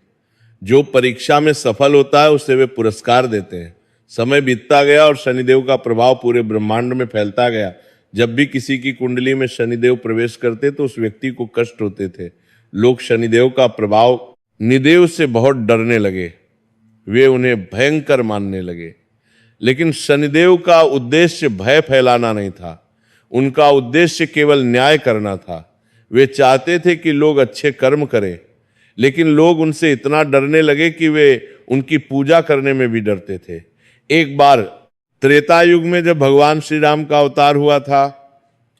S1: जो परीक्षा में सफल होता है उसे वे पुरस्कार देते हैं। समय बीतता गया और शनिदेव का प्रभाव पूरे ब्रह्मांड में फैलता गया। जब भी किसी की कुंडली में शनिदेव प्रवेश करते तो उस व्यक्ति को कष्ट होते थे। लोग शनिदेव का प्रभाव निदेव से बहुत डरने लगे। वे उन्हें भयंकर मानने लगे। लेकिन शनिदेव का उद्देश्य भय फैलाना नहीं था। उनका उद्देश्य केवल न्याय करना था। वे चाहते थे कि लोग अच्छे कर्म करें, लेकिन लोग उनसे इतना डरने लगे कि वे उनकी पूजा करने में भी डरते थे। एक बार त्रेता युग में जब भगवान श्री राम का अवतार हुआ था,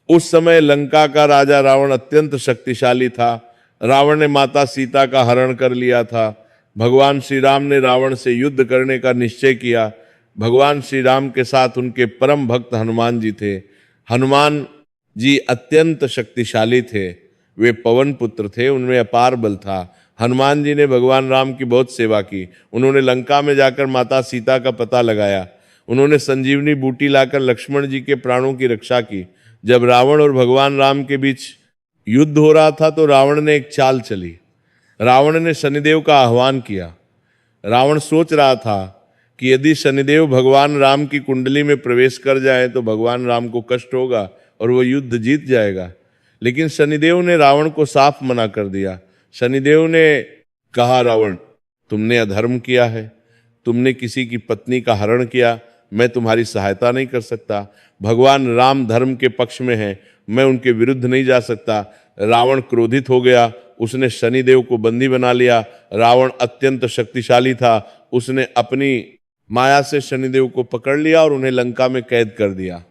S1: उस समय लंका का राजा रावण अत्यंत शक्तिशाली था। रावण ने माता सीता का हरण कर लिया था। भगवान श्री राम ने रावण से युद्ध करने का निश्चय किया। भगवान श्री राम के साथ उनके परम भक्त हनुमान जी थे। हनुमान जी अत्यंत शक्तिशाली थे। वे पवन पुत्र थे, उनमें अपार बल था। हनुमान जी ने भगवान राम की बहुत सेवा की। उन्होंने लंका में जाकर माता सीता का पता लगाया। उन्होंने संजीवनी बूटी लाकर लक्ष्मण जी के प्राणों की रक्षा की। जब रावण और भगवान राम के बीच युद्ध हो रहा था तो रावण ने एक चाल चली। रावण ने शनिदेव का आह्वान किया। रावण सोच रहा था कि यदि शनिदेव भगवान राम की कुंडली में प्रवेश कर जाए तो भगवान राम को कष्ट होगा और वो युद्ध जीत जाएगा। लेकिन शनिदेव ने रावण को साफ मना कर दिया। शनिदेव ने कहा, रावण, तुमने अधर्म किया है, तुमने किसी की पत्नी का हरण किया, मैं तुम्हारी सहायता नहीं कर सकता। भगवान राम धर्म के पक्ष में हैं, मैं उनके विरुद्ध नहीं जा सकता। रावण क्रोधित हो गया। उसने शनिदेव को बंदी बना लिया। रावण अत्यंत शक्तिशाली था। उसने अपनी माया से शनिदेव को पकड़ लिया और उन्हें लंका में कैद कर दिया।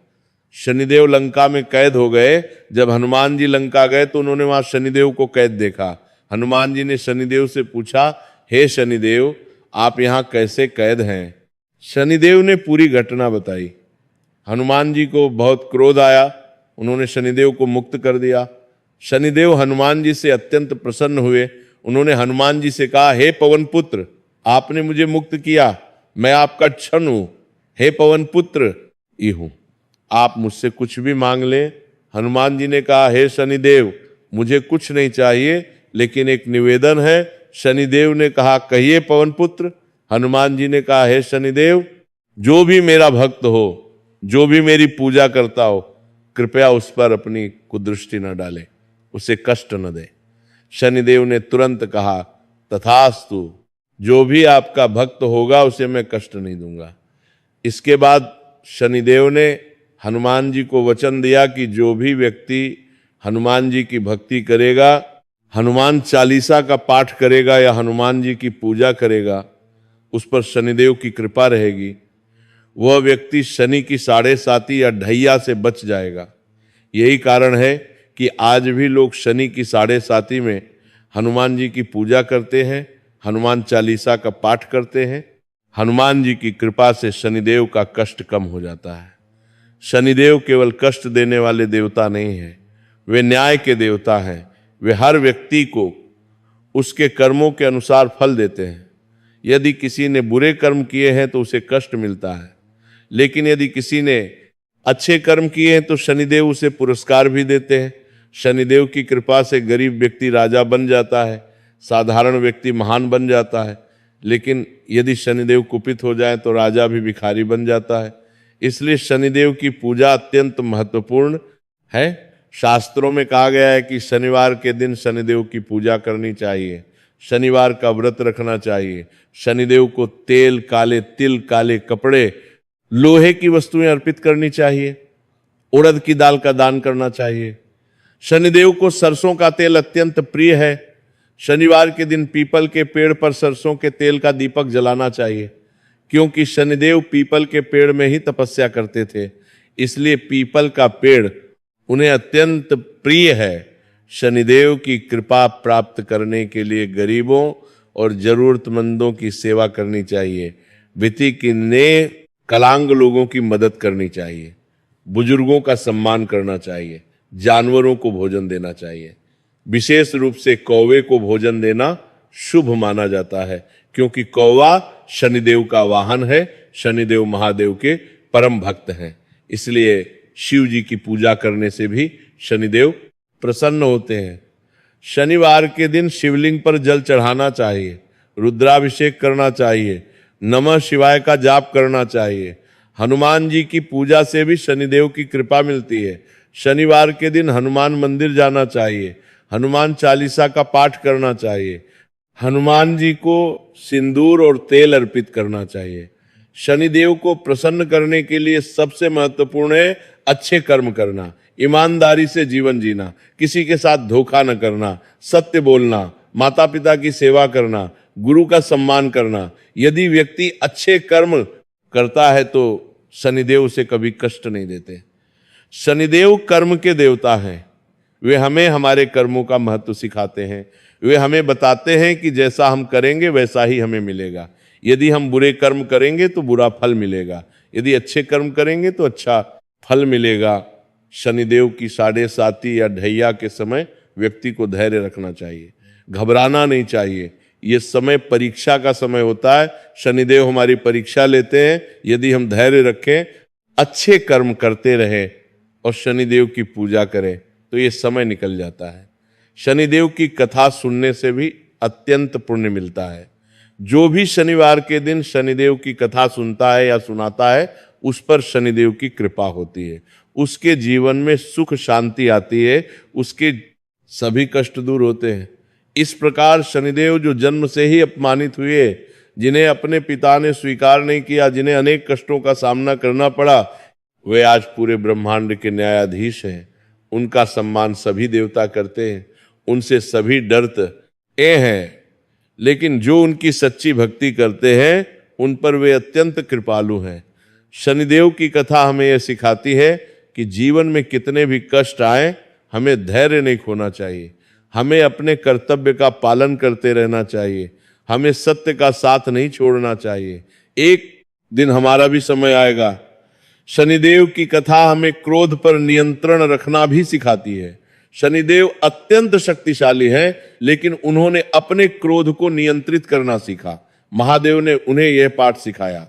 S1: शनिदेव लंका में कैद हो गए। जब हनुमान जी लंका गए तो उन्होंने वहां शनिदेव को कैद देखा। हनुमान जी ने शनिदेव से पूछा, हे शनिदेव, आप यहाँ कैसे कैद हैं? शनिदेव ने पूरी घटना बताई। हनुमान जी को बहुत क्रोध आया, उन्होंने शनिदेव को मुक्त कर दिया। शनिदेव हनुमान जी से अत्यंत प्रसन्न हुए। उन्होंने हनुमान जी से कहा, हे पवन पुत्र, आपने मुझे मुक्त किया, मैं आपका क्षण हूं। हे पवन पुत्र ये हूं, आप मुझसे कुछ भी मांग लें। हनुमान जी ने कहा, हे शनिदेव, मुझे कुछ नहीं चाहिए, लेकिन एक निवेदन है। शनिदेव ने कहा, कहिए पवन पुत्र। हनुमान जी ने कहा, हे शनिदेव, जो भी मेरा भक्त हो, जो भी मेरी पूजा करता हो, कृपया उस पर अपनी कुदृष्टि न डाले, उसे कष्ट न दे। शनिदेव ने तुरंत कहा, तथास्तु, जो भी आपका भक्त होगा उसे मैं कष्ट नहीं दूंगा। इसके बाद शनिदेव ने हनुमान जी को वचन दिया कि जो भी व्यक्ति हनुमान जी की भक्ति करेगा, हनुमान चालीसा का पाठ करेगा या हनुमान जी की पूजा करेगा, उस पर शनिदेव की कृपा रहेगी। वह व्यक्ति शनि की 7.5 या ढैया से बच जाएगा। यही कारण है कि आज भी लोग शनि की 7.5 में हनुमान जी की पूजा करते हैं, हनुमान चालीसा का पाठ करते हैं। हनुमान जी की कृपा से शनिदेव का कष्ट कम हो जाता है। शनिदेव केवल कष्ट देने वाले देवता नहीं हैं, वे न्याय के देवता हैं। वे हर व्यक्ति को उसके कर्मों के अनुसार फल देते हैं। यदि किसी ने बुरे कर्म किए हैं तो उसे कष्ट मिलता है, लेकिन यदि किसी ने अच्छे कर्म किए हैं तो शनिदेव उसे पुरस्कार भी देते हैं। शनिदेव की कृपा से गरीब व्यक्ति राजा बन जाता है, साधारण व्यक्ति महान बन जाता है। लेकिन यदि शनिदेव कुपित हो जाए तो राजा भी भिखारी बन जाता है। इसलिए शनिदेव की पूजा अत्यंत महत्वपूर्ण है। शास्त्रों में कहा गया है कि शनिवार के दिन शनिदेव की पूजा करनी चाहिए, शनिवार का व्रत रखना चाहिए। शनिदेव को तेल, काले तिल, काले कपड़े, लोहे की वस्तुएं अर्पित करनी चाहिए, उड़द की दाल का दान करना चाहिए। शनिदेव को सरसों का तेल अत्यंत प्रिय है। शनिवार के दिन पीपल के पेड़ पर सरसों के तेल का दीपक जलाना चाहिए, क्योंकि शनिदेव पीपल के पेड़ में ही तपस्या करते थे, इसलिए पीपल का पेड़ उन्हें अत्यंत प्रिय है। शनिदेव की कृपा प्राप्त करने के लिए गरीबों और जरूरतमंदों की सेवा करनी चाहिए, विकलांग कलांग लोगों की मदद करनी चाहिए, बुजुर्गों का सम्मान करना चाहिए, जानवरों को भोजन देना चाहिए। विशेष रूप से कौवे को भोजन देना शुभ माना जाता है, क्योंकि कौवा शनिदेव का वाहन है, शनिदेव महादेव के परम भक्त हैं। इसलिए शिव जी की पूजा करने से भी शनिदेव प्रसन्न होते हैं। शनिवार के दिन शिवलिंग पर जल चढ़ाना चाहिए, रुद्राभिषेक करना चाहिए, नमः शिवाय का जाप करना चाहिए। हनुमान जी की पूजा से भी शनिदेव की कृपा मिलती है। शनिवार के दिन हनुमान मंदिर जाना चाहिए, हनुमान चालीसा का पाठ करना चाहिए, हनुमान जी को सिंदूर और तेल अर्पित करना चाहिए। शनिदेव को प्रसन्न करने के लिए सबसे महत्वपूर्ण है अच्छे कर्म करना, ईमानदारी से जीवन जीना, किसी के साथ धोखा न करना, सत्य बोलना, माता पिता की सेवा करना, गुरु का सम्मान करना। यदि व्यक्ति अच्छे कर्म करता है तो शनिदेव उसे कभी कष्ट नहीं देते। शनिदेव कर्म के देवता हैं। वे हमें हमारे कर्मों का महत्व सिखाते हैं। वे हमें बताते हैं कि जैसा हम करेंगे वैसा ही हमें मिलेगा। यदि हम बुरे कर्म करेंगे तो बुरा फल मिलेगा, यदि अच्छे कर्म करेंगे तो अच्छा फल मिलेगा। शनिदेव की 7.5 या ढैया के समय व्यक्ति को धैर्य रखना चाहिए, घबराना नहीं चाहिए। ये समय परीक्षा का समय होता है, शनिदेव हमारी परीक्षा लेते हैं। यदि हम धैर्य रखें, अच्छे कर्म करते रहें और शनिदेव की पूजा करें तो ये समय निकल जाता है। शनिदेव की कथा सुनने से भी अत्यंत पुण्य मिलता है। जो भी शनिवार के दिन शनिदेव की कथा सुनता है या सुनाता है, उस पर शनिदेव की कृपा होती है, उसके जीवन में सुख शांति आती है, उसके सभी कष्ट दूर होते हैं। इस प्रकार शनिदेव जो जन्म से ही अपमानित हुए, जिन्हें अपने पिता ने स्वीकार नहीं किया, जिन्हें अनेक कष्टों का सामना करना पड़ा, वे आज पूरे ब्रह्मांड के न्यायाधीश हैं। उनका सम्मान सभी देवता करते हैं, उनसे सभी डरते हैं। लेकिन जो उनकी सच्ची भक्ति करते हैं उन पर वे अत्यंत कृपालु हैं। शनिदेव की कथा हमें यह सिखाती है कि जीवन में कितने भी कष्ट आए, हमें धैर्य नहीं खोना चाहिए। हमें अपने कर्तव्य का पालन करते रहना चाहिए, हमें सत्य का साथ नहीं छोड़ना चाहिए। एक दिन हमारा भी समय आएगा। शनिदेव की कथा हमें क्रोध पर नियंत्रण रखना भी सिखाती है। शनिदेव अत्यंत शक्तिशाली हैं, लेकिन उन्होंने अपने क्रोध को नियंत्रित करना सीखा। महादेव ने उन्हें यह पाठ सिखाया।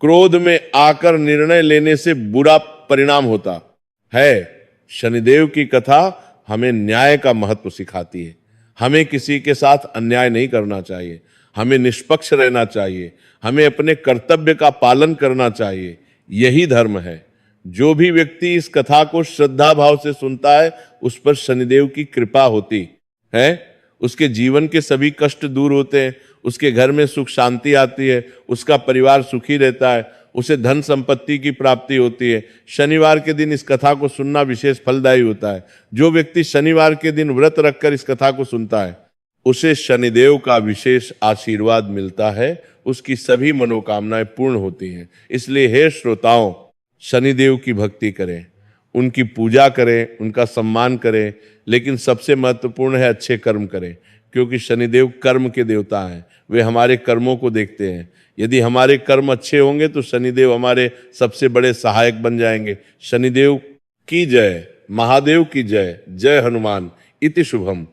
S1: क्रोध में आकर निर्णय लेने से बुरा परिणाम होता है। शनिदेव की कथा हमें न्याय का महत्व सिखाती है। हमें किसी के साथ अन्याय नहीं करना चाहिए, हमें निष्पक्ष रहना चाहिए, हमें अपने कर्तव्य का पालन करना चाहिए। यही धर्म है। जो भी व्यक्ति इस कथा को श्रद्धा भाव से सुनता है, उस पर शनिदेव की कृपा होती है। उसके जीवन के सभी कष्ट दूर होते हैं, उसके घर में सुख शांति आती है, उसका परिवार सुखी रहता है, उसे धन संपत्ति की प्राप्ति होती है। शनिवार के दिन इस कथा को सुनना विशेष फलदायी होता है। जो व्यक्ति शनिवार के दिन व्रत रखकर इस कथा को सुनता है, उसे शनिदेव का विशेष आशीर्वाद मिलता है, उसकी सभी मनोकामनाएं पूर्ण होती हैं। इसलिए हे श्रोताओं, शनिदेव की भक्ति करें, उनकी पूजा करें, उनका सम्मान करें, लेकिन सबसे महत्वपूर्ण है अच्छे कर्म करें, क्योंकि शनिदेव कर्म के देवता हैं। वे हमारे कर्मों को देखते हैं। यदि हमारे कर्म अच्छे होंगे तो शनिदेव हमारे सबसे बड़े सहायक बन जाएंगे। शनिदेव की जय, महादेव की जय। जय हनुमान। इति शुभम।